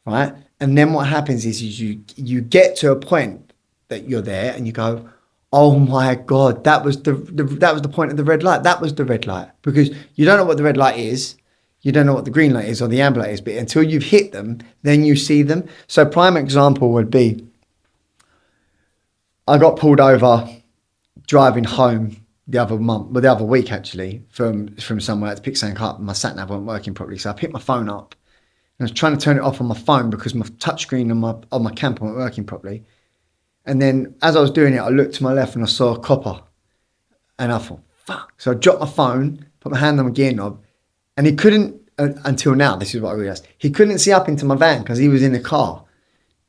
right? And then what happens is you get to a point that you're there, and you go, "Oh my God, that was the point of the red light. That was the red light." Because you don't know what the red light is, you don't know what the green light is or the amber light is, but until you've hit them, then you see them. So prime example would be, I got pulled over driving home the other week actually, from somewhere to pick something up. My sat nav wasn't working properly, so I picked my phone up and I was trying to turn it off on my phone because my touchscreen on my camper weren't working properly. And then as I was doing it, I looked to my left and I saw a copper, and I thought, "Fuck!" So I dropped my phone, put my hand on the gear knob, and he couldn't. Until now, this is what I realised. He couldn't see up into my van because he was in the car.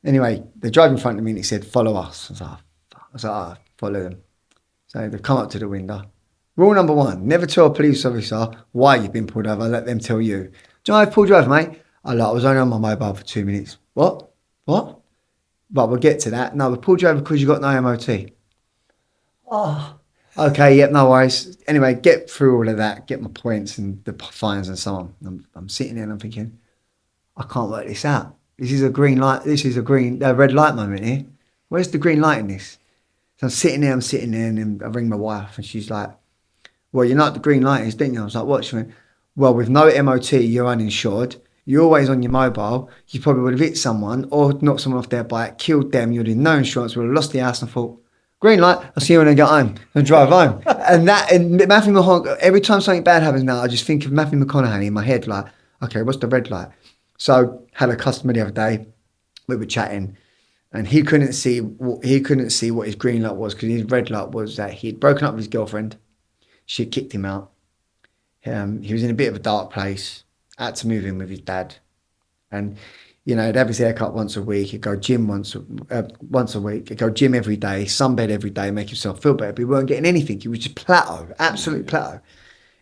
Anyway, they drove in front of me and he said, "Follow us." I was like, follow them. So they've come up to the window. Rule number one, never tell a police officer why you've been pulled over. Let them tell you. "Do you know I pulled you over, mate?" I was only on my mobile for 2 minutes. What? But we'll get to that. "No, we pulled you over because you got no MOT. Oh, okay, yep, no worries. Anyway, get through all of that, get my points and the fines and so on. I'm sitting there and I'm thinking, I can't work this out. This is a green light. This is a red light moment here. Where's the green light in this? So I'm sitting there, and then I ring my wife, and she's like, "Well, you know what the green light is, didn't you?" I was like, "What?" She went, "Well, with no MOT, you're uninsured. You're always on your mobile. You probably would have hit someone or knocked someone off their bike, killed them. You'd have no insurance, would have lost the house." And I thought, green light, I'll see you when I get home and drive home. And Matthew McConaughey, every time something bad happens now, I just think of Matthew McConaughey in my head, like, okay, what's the red light? So had a customer the other day, we were chatting, and he couldn't see what his green light was, because his red light was that he'd broken up with his girlfriend. She had kicked him out. He was in a bit of a dark place, had to move in with his dad. And, he'd have his haircut once a week. He'd go gym once a week. He'd go gym every day, sunbed every day, make himself feel better. But he weren't getting anything. He was just plateau, absolute plateau.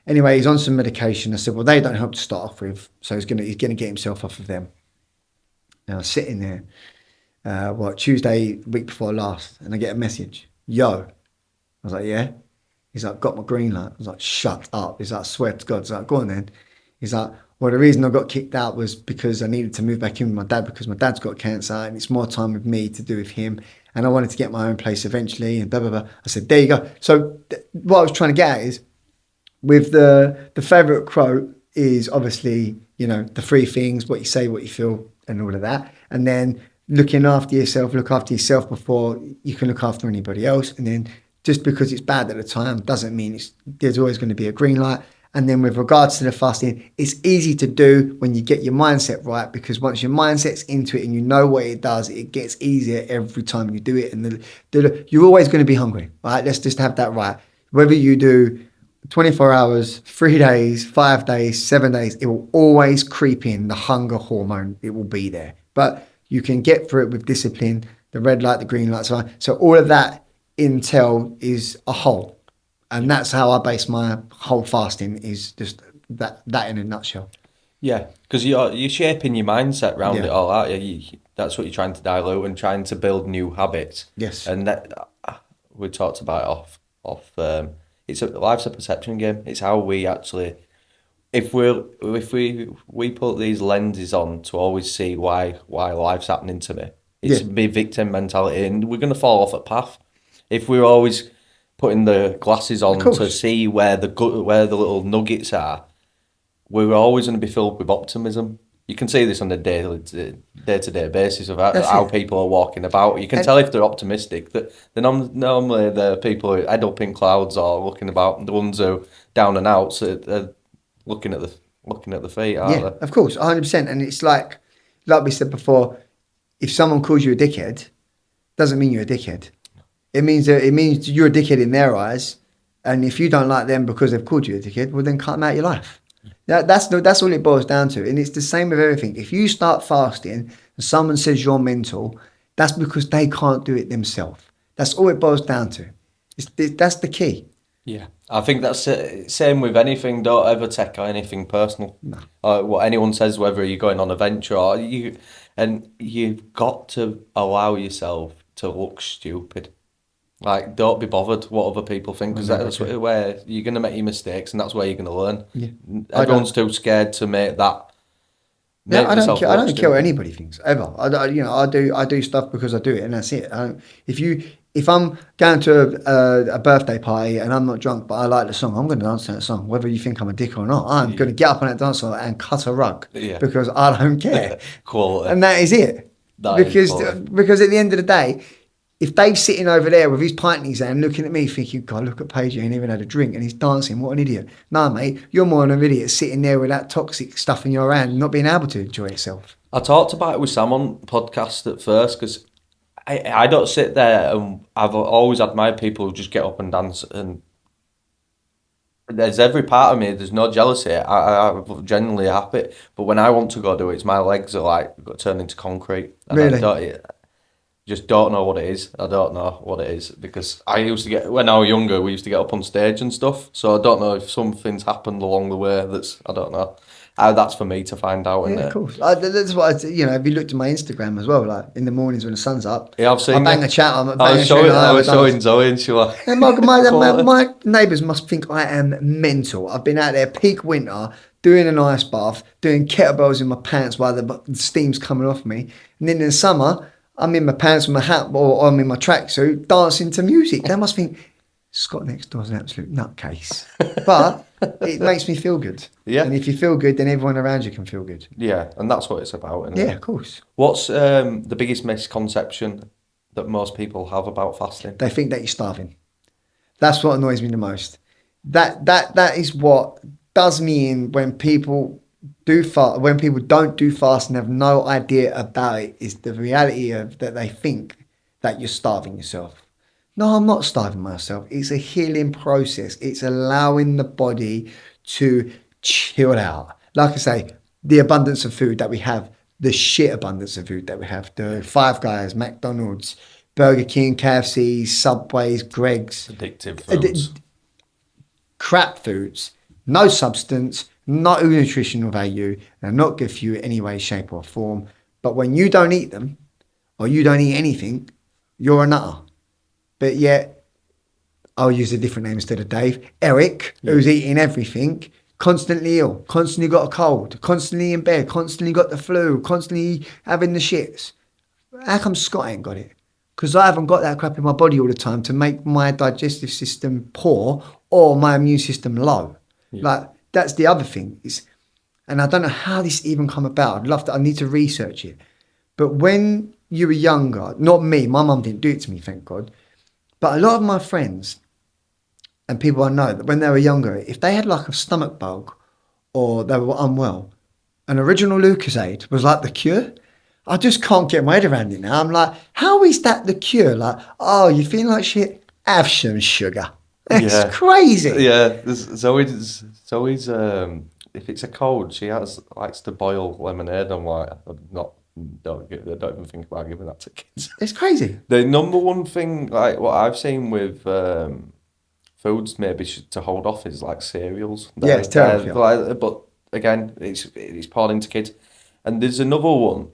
Anyway, he's on some medication. I said, well, they don't help to start off with. So he's gonna get himself off of them. And I was sitting there, Tuesday, week before last, and I get a message. "Yo." I was like, "Yeah." He's like, "Got my green light." I was like, "Shut up." He's like, "I swear to God." I was like, "Go on then." He's like, "Well, the reason I got kicked out was because I needed to move back in with my dad, because my dad's got cancer and it's more time with me to do with him. And I wanted to get my own place eventually, and blah, blah, blah." I said, "There you go." So what I was trying to get at is, with the favourite quote is obviously, the three things: what you say, what you feel, and all of that. And then looking after yourself, look after yourself before you can look after anybody else. And then just because it's bad at the time doesn't mean there's always going to be a green light. And then with regards to the fasting, it's easy to do when you get your mindset right, because once your mindset's into it and you know what it does, it gets easier every time you do it. And you're always going to be hungry, right? Let's just have that right. Whether you do 24 hours, 3 days, 5 days, 7 days, it will always creep in. The hunger hormone, it will be there. But you can get through it with discipline, the red light, the green light. So all of that intel is a whole. And that's how I base my whole fasting, is just that in a nutshell. Yeah, because you're shaping your mindset around Yeah. it all, aren't you? That's what you're trying to dilute and trying to build new habits. Yes. And that we talked about it off. Life's a perception game. It's how we actually, if we put these lenses on to always see why life's happening to me. It's the victim mentality, and we're gonna fall off a path if we're always putting the glasses on to see where the little nuggets are. We're always going to be filled with optimism. You can see this on a day-to-day basis of how people are walking about. You can tell if they're optimistic. That they're normally the people who head up in clouds or looking about. The ones who are down and out, so they're looking at the feet, aren't they? Of course, 100%. And it's like we said before, if someone calls you a dickhead, doesn't mean you're a dickhead. It means you're a dickhead in their eyes, And if you don't like them because they've called you a dickhead, well, then cut them out of your life. That's all it boils down to. And it's the same with everything. If you start fasting and someone says you're mental, that's because they can't do it themselves. That's all it boils down to. That's the key. Yeah, I think that's it. Same with anything. Don't ever take anything personal. No. What anyone says, whether you're going on a venture or you, and you've got to allow yourself to look stupid. Like, don't be bothered what other people think, because that's where you're going to make your mistakes, and that's where you're going to learn. Yeah. Everyone's too scared to make that. Yeah, I don't yourself care. I look don't care what stupid. anybody thinks ever. I do stuff because I do it, and that's it. If I'm going to a birthday party and I'm not drunk, but I like the song, I'm going to dance to that song, whether you think I'm a dick or not. I'm going to get up on that dance floor and cut a rug Yeah. because I don't care, Quality. and that is it. That is because quality. because at the end of the day, if Dave's sitting over there with his pint in his hand looking at me thinking, God, look at Paige, he ain't even had a drink and he's dancing, what an idiot. No, mate, you're more than an idiot sitting there with that toxic stuff in your hand and not being able to enjoy yourself. I talked about it with Sam on podcast at first, because I don't sit there, and I've always admired people who just get up and dance, and there's every part of me, there's no jealousy. I'm genuinely happy, but when I want to go do it, my legs are like turned into concrete. And Really? just don't know what it is. I don't know what it is, because I used to get, when I was younger, we used to get up on stage and stuff. So I don't know if something's happened along the way I don't know. That's for me to find out. Yeah, And of course. That's what if you looked at my Instagram as well, like in the mornings when the sun's up, yeah, I've I seen bang you. a chat on, I was showing, I was showing dance. Zoe, and she was And my, my, my, quality. my neighbours must think I am mental. I've been out there peak winter doing an ice bath, doing kettlebells in my pants while the steam's coming off me. And then in the summer, I'm in my pants with my hat or I'm in my tracksuit dancing to music. They must think, Scott next door's an absolute nutcase. But it makes me feel good. Yeah. And if you feel good, then everyone around you can feel good. Yeah, and that's what it's about, isn't Yeah, it? of course. What's the biggest misconception that most people have about fasting? They think that you're starving. That's what annoys me the most. That is what does me in when people when people don't do fast and have no idea about it, is the reality of that they think that you're starving yourself. No, I'm not starving myself. It's a healing process. It's allowing the body to chill out. Like I say, the abundance of food that we have, the shit abundance of food that we have, the Five Guys, McDonald's, Burger King, KFC, Subways, Greg's, Addictive foods. crap foods, no substance, no nutritional value, they're not good for you in any way, shape or form. But when you don't eat them, or you don't eat anything, you're a nutter. But yet, I'll use a different name instead of Dave. Eric, who's eating everything, constantly ill, constantly got a cold, constantly in bed, constantly got the flu, constantly having the shits. How come Scott ain't got it? Because I haven't got that crap in my body all the time to make my digestive system poor or my immune system low. Yeah. Like, that's the other thing. And I don't know how this even come about. I need to research it. But when you were younger, not me, my mum didn't do it to me, thank God. But a lot of my friends and people I know, that when they were younger, if they had like a stomach bug or they were unwell, an original Lucozade was like the cure. I just can't get my head around it now. I'm like, how is that the cure? Like, oh, you feel like shit? Have some sugar. It's Yeah. crazy. Yeah, Zoe's if it's a cold, she likes to boil lemonade. I'm like, don't even think about giving that to kids. It's crazy. The number one thing, like what I've seen with foods maybe to hold off, is like cereals. Yeah, it's terrible. But again, it's poured into kids. And there's another one,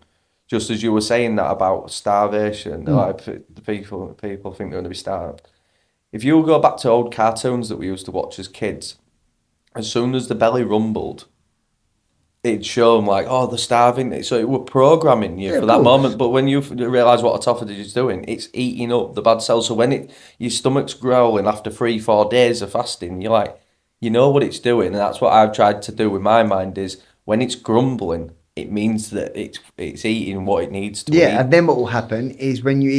just as you were saying that about starvation, like people think they're going to be starved. If you go back to old cartoons that we used to watch as kids, as soon as the belly rumbled, it'd show them like, oh, they're starving. So it were programming you Yeah, for of that course. moment. But when you realise what autophagy is doing, it's eating up the bad cells. So when your stomach's growling after 3-4 days of fasting, you're like, you know what it's doing. And that's what I've tried to do with my mind is when it's grumbling, it means that it's eating what it needs to eat. Yeah, and then what will happen is when you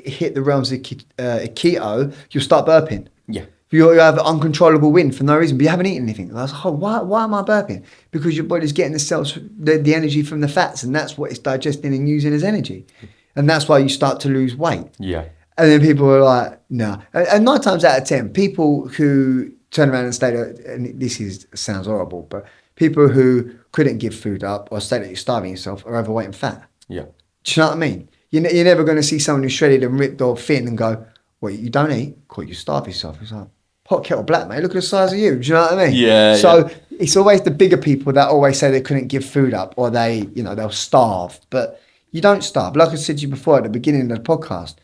hit the realms of keto, you'll start burping. Yeah. You have uncontrollable wind for no reason, but you haven't eaten anything. I was like, oh, why am I burping? Because your body's getting the cells, the energy from the fats, and that's what it's digesting and using as energy. And that's why you start to lose weight. Yeah. And then people were like, no. And 9 times out of 10, people who turn around and say that, and sounds horrible, but people who couldn't give food up or say that you're starving yourself are overweight and fat. Yeah. Do you know what I mean? You're never going to see someone who's shredded and ripped or thin and go, well, you don't eat? Cool, you starve yourself. It's like, pot kettle black, mate. Look at the size of you. Do you know what I mean? Yeah. So it's always the bigger people that always say they couldn't give food up or they'll starve. But you don't starve. Like I said to you before at the beginning of the podcast,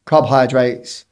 carbohydrates,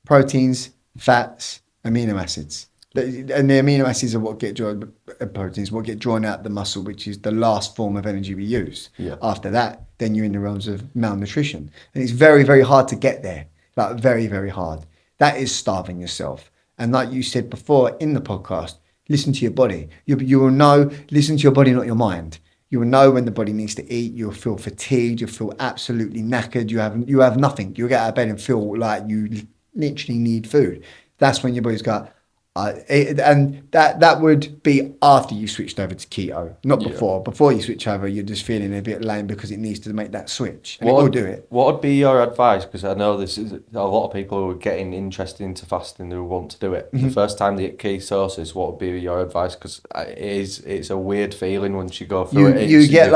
proteins, fats, amino acids. And the amino acids are what get drawn, proteins, what get drawn out the muscle, which is the last form of energy we use. Yeah. After that, then you're in the realms of malnutrition. And it's very, very hard to get there. Like very, very hard. That is starving yourself. And like you said before in the podcast, listen to your body. You will know, listen to your body, not your mind. You will know when the body needs to eat. You'll feel fatigued. You'll feel absolutely knackered. You have nothing. You'll get out of bed and feel like you literally need food. That's when your body's got, and that would be after you switched over to keto, not before. Before you switch over, you're just feeling a bit lame because it needs to make that switch, and it will do it. What would be your advice? Because I know this is a lot of people who are getting interested into fasting who want to do it. The first time they get ketosis, what would be your advice? Because it's a weird feeling once you go through it. You get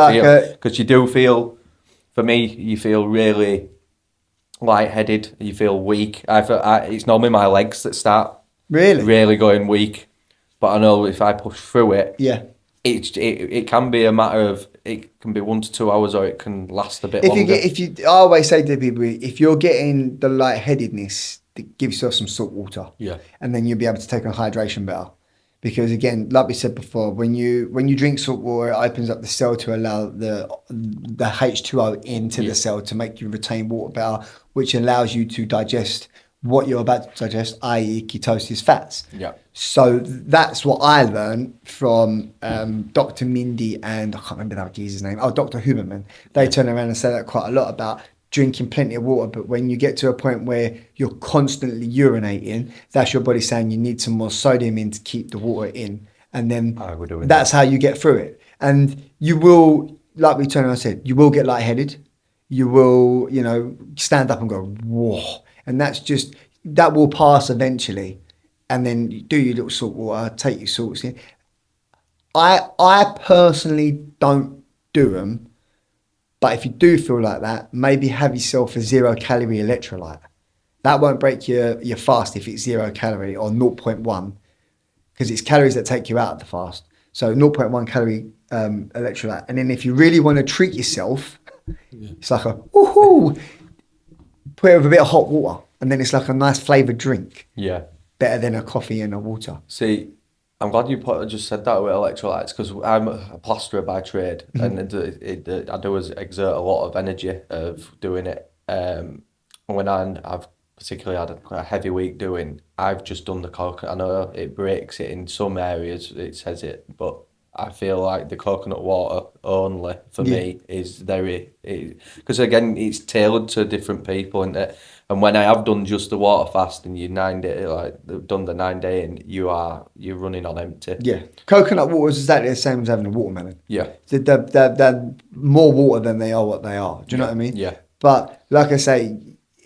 because you do feel, for me, you feel really lightheaded. You feel weak. It's normally my legs that start really going weak, but I know if I push through it, it can be a matter of, it can be 1 to 2 hours, or it can last a bit longer. I always say to people, if you're getting the lightheadedness, give yourself some salt water, and then you'll be able to take on hydration better. Because again, like we said before, when you drink salt water, it opens up the cell to allow the H2O into the cell to make you retain water better, which allows you to digest what you're about to digest, i.e. ketosis fats. Yeah. So that's what I learned from Dr. Mindy and I can't remember that geezer's name. Dr. Huberman. They turn around and say that quite a lot about drinking plenty of water. But when you get to a point where you're constantly urinating, that's your body saying you need some more sodium in to keep the water in. And then that's how you get through it. And you will, like we turned around and said, you will get lightheaded. You will, stand up and go, whoa. And that will pass eventually. And then you do your little salt water, take your salts in. I personally don't do them, but if you do feel like that, maybe have yourself a 0-calorie electrolyte. That won't break your fast if it's 0 calorie or 0.1, because it's calories that take you out of the fast. So 0.1 calorie electrolyte. And then if you really want to treat yourself, it's like woohoo, put it with a bit of hot water, and then it's like a nice flavoured drink. Yeah. Better than a coffee and a water. See, I'm glad you just said that with electrolytes, because I'm a plasterer by trade, and I do exert a lot of energy of doing it. When I've particularly had a heavy week doing, I've just done the coconut. I know it breaks it in some areas, it says it, but I feel like the coconut water only for me is very, because again, it's tailored to different people, and when I have done just the water fast and done the 9 day, and you're running on empty. Yeah, coconut water is exactly the same as having a watermelon. Yeah, they're more water than they are what they are. Do you know what I mean? Yeah. But like I say,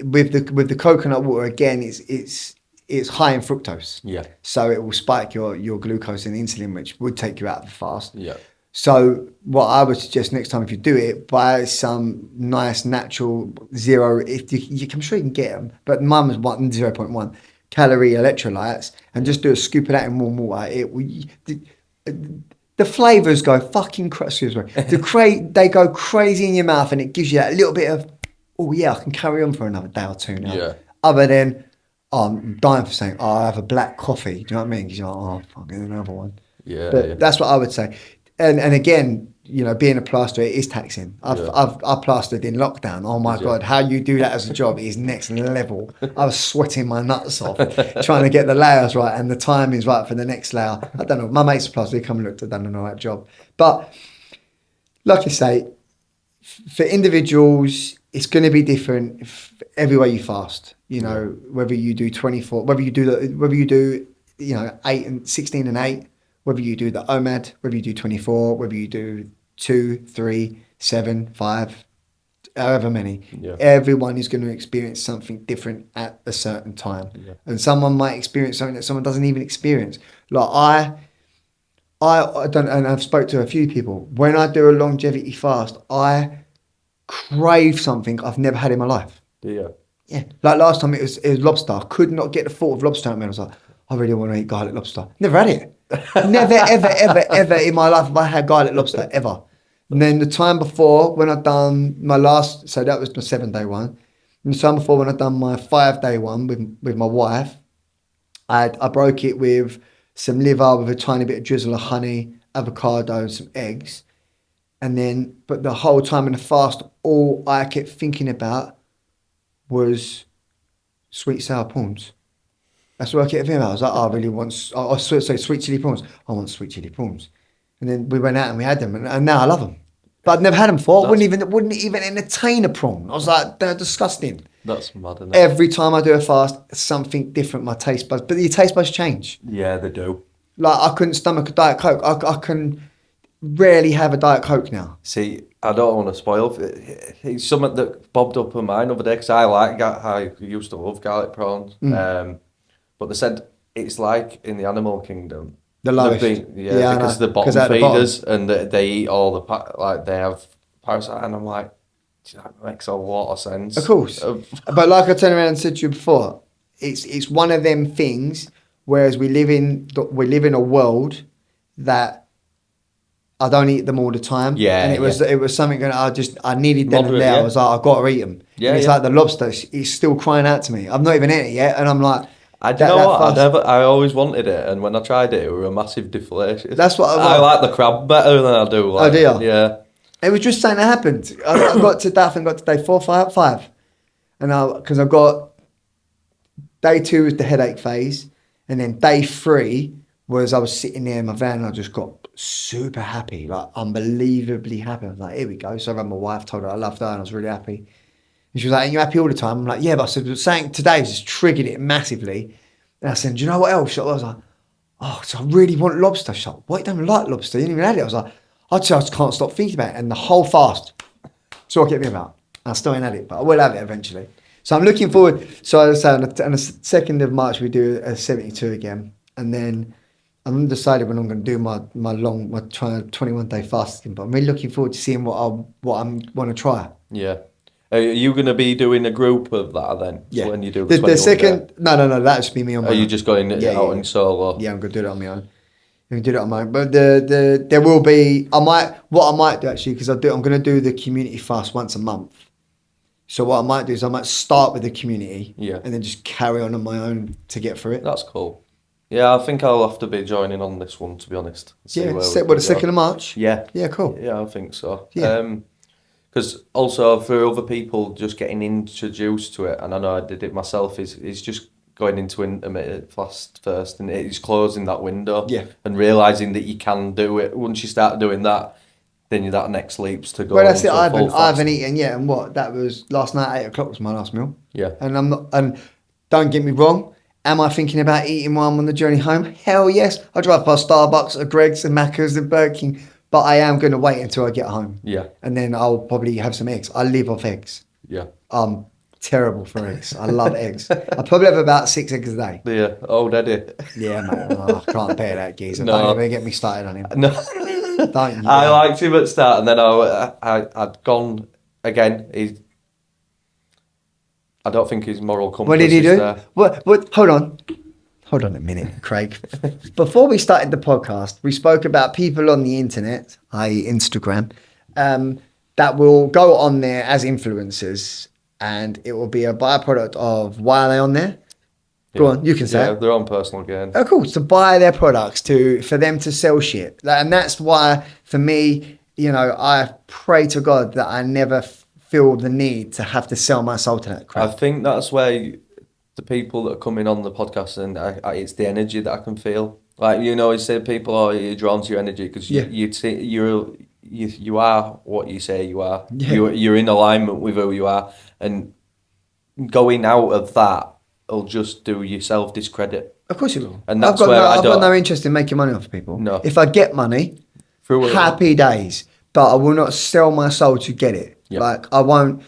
with the coconut water again, it's high in fructose. Yeah. So it will spike your glucose and insulin, which would take you out of the fast. Yeah. So what I would suggest next time, if you do it, buy some nice natural zero. I'm sure you can get them, but mine was 0.1 calorie electrolytes, and just do a scoop of that in warm water. The flavors go fucking crazy. They go crazy in your mouth, and it gives you that little bit of, oh yeah, I can carry on for another day or two now. Yeah. Other than, I'm dying for saying, I have a black coffee. Do you know what I mean? Because you're like, oh, fucking another one. Yeah. But that's what I would say. And again, being a plasterer, it is taxing. I've plastered in lockdown. Oh my God, how you do that as a job is next level. I was sweating my nuts off trying to get the layers right and the timings right for the next layer. I don't know. My mates plastered, they come and looked at done an all right job. But like I say, for individuals, it's going to be different every way you fast. Whether you do 24, whether you do 8 and 16 and 8. Whether you do the OMAD, whether you do 24, whether you do 2, 3, 7, 5, however many. Yeah. Everyone is going to experience something different at a certain time. Yeah. And someone might experience something that someone doesn't even experience. Like I don't, and I've spoke to a few people. When I do a longevity fast, I crave something I've never had in my life. Yeah. Yeah, like last time it was lobster. I could not get the thought of lobster out of me. I was like, I really want to eat garlic lobster. Never had it. Never, ever, ever, ever in my life have I had garlic lobster ever. And then the time before when I'd done my last, so that was my 7-day one. And the time before when I'd done my 5-day one with my wife, I broke it with some liver with a tiny bit of drizzle of honey, avocado, and some eggs. And then, but the whole time in the fast, all I kept thinking about was sweet sour prawns. That's what I kept thinking about. I was like, oh, I really want, sweet chili prawns. I want sweet chili prawns. And then we went out and we had them, and now I love them. But I'd never had them before. I wouldn't even entertain a prawn. I was like, they're disgusting. That's mad, isn't it? Every time I do a fast, something different. My taste buds, but your taste buds change. Yeah, they do. Like I couldn't stomach a Diet Coke. I can rarely have a Diet Coke now. See, I don't want to spoil. It's something that bobbed up in mine over there because I used to love garlic prawns. But they said it's like in the animal kingdom. The lowest. Because the bottom feeders and they eat all the they have parasite, and I'm like, that makes a lot of sense. Of course, but like I turned around and said to you before, it's one of them things. Whereas we live in a world that I don't eat them all the time. Yeah, and it was something that I needed them Moderate, there. yeah. I was like, I got to eat them. Yeah, and it's yeah. like the lobster. It's still crying out to me. I've not even eaten it yet, and I'm like, I always wanted it, and when I tried it, it was a massive deflation. That's what I like the crab better than I do. Oh, do you? Yeah. It was just something that happened. I got to that and got to day 4, 5, and because I got day 2 was the headache phase, and then day 3 was I was sitting there in my van and I just got super happy, like unbelievably happy. I was like, here we go. So I rang my wife, told her I loved her, and I was really happy. And she was like, are you happy all the time? I'm like, yeah, but I said, saying today just triggered it massively. And I said, do you know what else? I was like, oh, so I really want lobster. She's like, what, you don't like lobster? You didn't even had it. I was like, I just can't stop thinking about it. And the whole fast, that's all I kept thinking about. I still ain't had it, but I will have it eventually. So I'm looking forward. So I was saying, on the 2nd of March, we do a 72 again. And then I'm decided when I'm going to do my 21-day fasting. But I'm really looking forward to seeing what I want to try. Yeah. Are you going to be doing a group of that then? Yeah. When you do the 21 second, day? no, that'll just be me on my own. Are you just going out in solo? Yeah, I'm going to do it on my own. I'm going to do it on my own. But there will be, what I might do actually, because I'm going to do the community fast once a month. So what I might do is I might start with the community and then just carry on my own to get through it. That's cool. Yeah, I think I'll have to be joining on this one, to be honest. Yeah, the 2nd of March? Yeah. Yeah, cool. Yeah, I think so. Yeah. Because also for other people just getting introduced to it, and I know I did it myself, is just going into intermittent fast first, and it's closing that window and realising that you can do it. Once you start doing that, then that next leap's to go. Well, that's it. I haven't eaten yet, and that was last night. 8 o'clock was my last meal. Yeah, and I'm not. And don't get me wrong. Am I thinking about eating while I'm on the journey home? Hell yes. I drive past Starbucks, or Greg's, and Macca's, and Burger King, but I am going to wait until I get home. Yeah, and then I'll probably have some eggs. I live off eggs. Yeah, I'm terrible for eggs. I love eggs. I probably have about 6 eggs a day. Yeah, old Eddie. Yeah, mate. Oh, I can't bear that geezer. No. Don't even get me started on him. No. Don't you? I liked him at the start, and then I'd gone again. I don't think his moral compass. What did he do? There. What? Hold on a minute, Craig. Before we started the podcast, we spoke about people on the internet, i.e. Instagram, that will go on there as influencers, and it will be a byproduct of why are they on there? Go on, you can say it. Their own personal gain. Of course, to buy their products, for them to sell shit. And that's why, for me, I pray to God that I never feel the need to have to sell my soul to that crap. I think that's where the people that are coming on the podcast, and it's the energy that I can feel. Like, you say people, you're drawn to your energy because you are what you say you are. Yeah. You're in alignment with who you are, and going out of that will just do yourself discredit. Of course it will. And that's I've got no interest in making money off people. No. If I get money, happy days. But I will not sell my soul to get it. Yeah. Like I won't,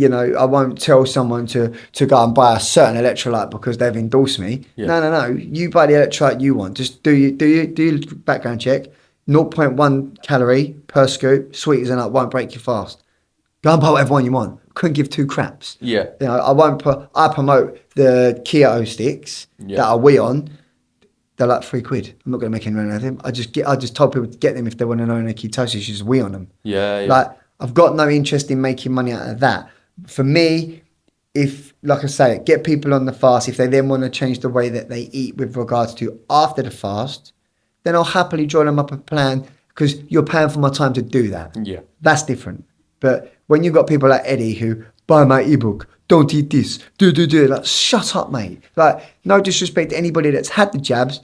I won't tell someone to go and buy a certain electrolyte because they've endorsed me. Yeah. No. You buy the electrolyte you want. Just do your background check. 0.1 calorie per scoop, sweet as a nut, won't break you fast. Go and buy whatever one you want. Couldn't give two craps. Yeah. I won't put. I promote the keto sticks Yeah. that are we on. They're like £3. I'm not going to make any money out of them. I just told people to get them if they want to know any ketosis. Just we on them. Yeah. Yeah. Like I've got no interest in making money out of that. For me, if like I say, get people on the fast. If they then want to change the way that they eat with regards to after the fast, then I'll happily join them up a plan because you're paying for my time to do that. Yeah. That's different. But when you've got people like Eddie who buy my ebook, don't eat this, do, like shut up, mate. Like no disrespect to anybody that's had the jabs,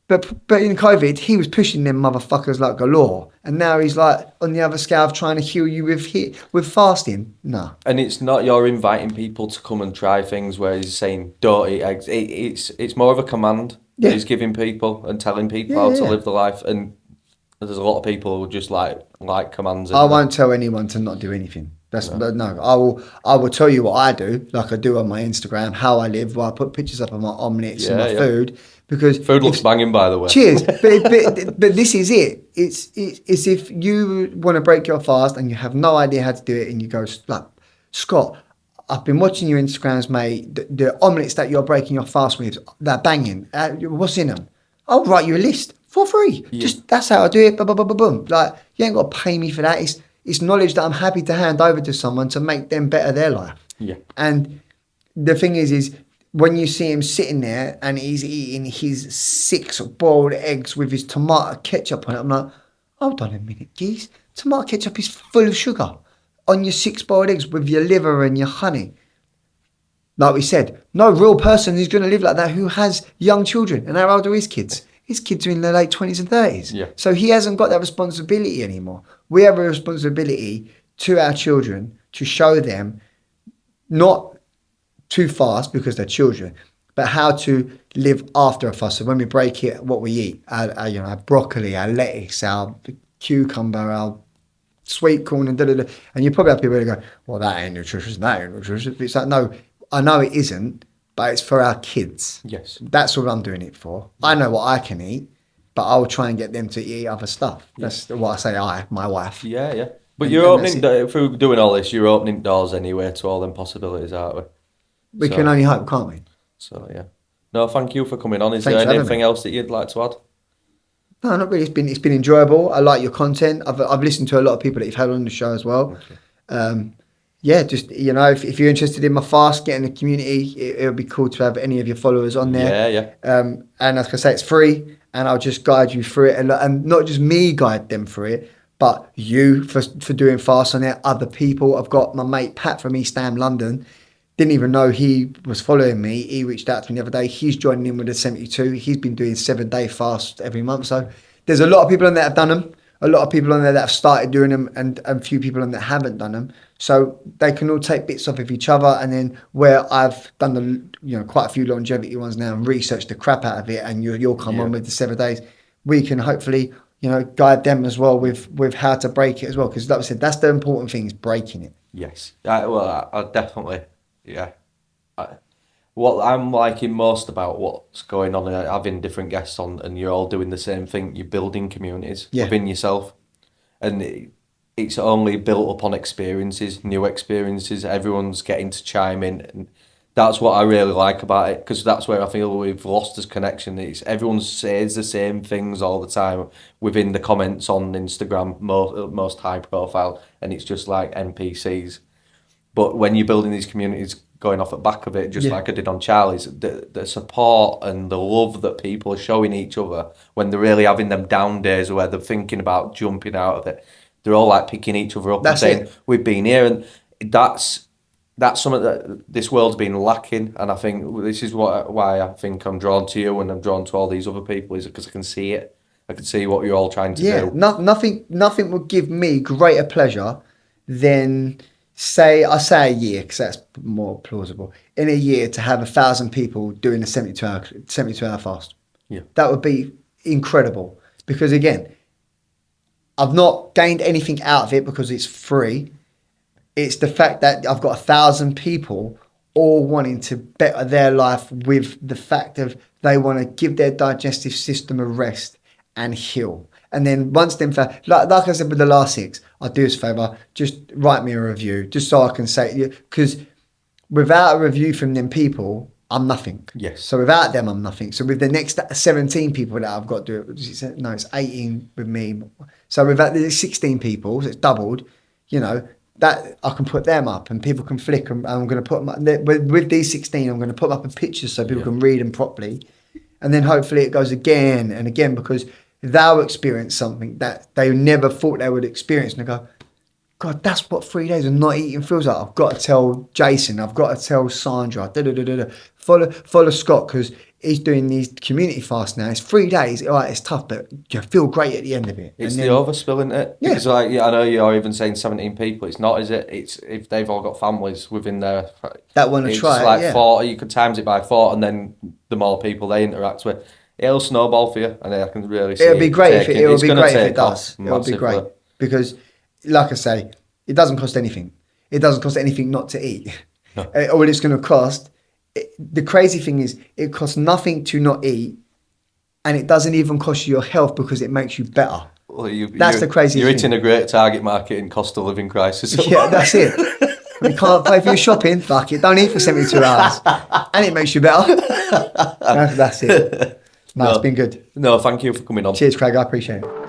but in COVID he was pushing them motherfuckers like galore, and now he's like on the other scale of trying to heal you with fasting. No. And it's not you're inviting people to come and try things where he's saying don't eat eggs. It's more of a command that Yeah. he's giving people and telling people Yeah, how to yeah. live the life. And there's a lot of people who just like commands. I won't tell anyone to not do anything. No. I will tell you what I do, like I do on my Instagram, how I live. Where I put pictures up of my omelets and my food because Food looks banging, by the way. cheers. but this is it. It's if you want to break your fast and you have no idea how to do it, and you go like Scott, I've been watching your Instagrams, mate. The omelets that you're breaking your fast with, they're banging. What's in them? I'll write you a list for free. Yeah. Just that's how I do it. Boom, boom, boom, boom, boom. Like you ain't got to pay me for that. It's knowledge that I'm happy to hand over to someone to make them better their life. Yeah. And the thing is when you see him sitting there and he's eating his 6 boiled eggs with his tomato ketchup on it, I'm like, hold on a minute, geez. Tomato ketchup is full of sugar on your 6 boiled eggs with your liver and your honey. Like we said, no real person is going to live like that who has young children. And how old are his kids? His kids are in their late 20s and 30s. Yeah. So he hasn't got that responsibility anymore. We have a responsibility to our children to show them not too fast because they're children, but how to live after a fast. So when we break it, what we eat, our broccoli, our lettuce, our cucumber, our sweet corn, and da-da-da. And you probably have people who go, well, that ain't nutritious, that ain't nutritious. It's like, no, I know it isn't, but it's for our kids. Yes. That's what I'm doing it for. I know what I can eat, but I'll try and get them to eat other stuff. That's what I say, my wife. Yeah, yeah. But And- you're and opening, that's through doing all this, you're opening doors anyway to all them possibilities, aren't we? We So- can only hope, can't we? So, yeah. No, thank you for coming on. Is Thanks there for having anything me. else that you'd like to add? No, not really. It's been enjoyable. I like your content. I've listened to a lot of people that you've had on the show as well. Yeah, just if you're interested in my fast, get in the community. It would be cool to have any of your followers on there. Yeah, yeah. And as I say, it's free, and I'll just guide you through it, and not just me guide them through it, but you for doing fast on it. Other people. I've got my mate Pat from East Ham, London. Didn't even know he was following me. He reached out to me the other day. He's joining in with the 72. He's been doing 7-day fasts every month. So there's a lot of people on there that have done them. A lot of people on there that have started doing them, and a few people on that haven't done them. So they can all take bits off of each other. And then where I've done quite a few longevity ones now and researched the crap out of it, and you'll come on with the 7 days, we can hopefully guide them as well with how to break it as well. Because like I said, that's the important thing, is breaking it. Yes. I definitely, yeah. What I'm liking most about what's going on, having different guests on, and you're all doing the same thing, you're building communities within yourself. And it's only built upon experiences, new experiences. Everyone's getting to chime in. And that's what I really like about it, because that's where I feel we've lost this connection. It's everyone says the same things all the time within the comments on Instagram, most high profile, and it's just like NPCs. But when you're building these communities, going off the back of it, just like I did on Charlie's, the support and the love that people are showing each other when they're really having them down days where they're thinking about jumping out of it, they're all like picking each other up and saying, we've been here. And that's something that this world's been lacking. And I think this is why I think I'm drawn to you and I'm drawn to all these other people, is because I can see it. I can see what you're all trying to do. Nothing would give me greater pleasure than say a year, because that's more plausible. In a year, to have 1,000 people doing a 72-hour fast. Yeah. That would be incredible. Because again, I've not gained anything out of it because it's free. It's the fact that I've got 1,000 people all wanting to better their life with the fact of they want to give their digestive system a rest and heal. And then once them, like I said with the last six, I'll do us a favour, just write me a review, just so I can say, because without a review from them people, I'm nothing. Yes. So without them, I'm nothing. So with the next 17 people that I've got to do it, no, it's 18 with me. So without the 16 people, so it's doubled, you know, that I can put them up and people can flick them. I'm going to put them up, with these 16, I'm going to put them up in pictures so people can read them properly. And then hopefully it goes again and again, because they'll experience something that they never thought they would experience. And they go, God, that's what 3 days of not eating feels like. I've got to tell Jason. I've got to tell Sandra. Follow Scott, because he's doing these community fasts now. It's 3 days. All right, it's tough, but you feel great at the end of it. It's the overspill, isn't it? Yeah. Because like, I know you're even saying 17 people. It's not, is it? It's if they've all got families within their... That want to try it's it, like yeah. 40, you could times it by 4, and then the more people they interact with, it'll snowball for you, and I can really see It'll be great if it does. It'll be great. Because, like I say, it doesn't cost anything. It doesn't cost anything not to eat. No. All it's going to cost, the crazy thing is, it costs nothing to not eat, and it doesn't even cost you your health because it makes you better. Well, That's the crazy You're thing. hitting a great target market in cost of living crisis. Yeah, that's it. You can't pay for your shopping, fuck it. Don't eat for 72 hours. And it makes you better. That's it. No, it's been good. No, thank you for coming on. Cheers, Craig. I appreciate it.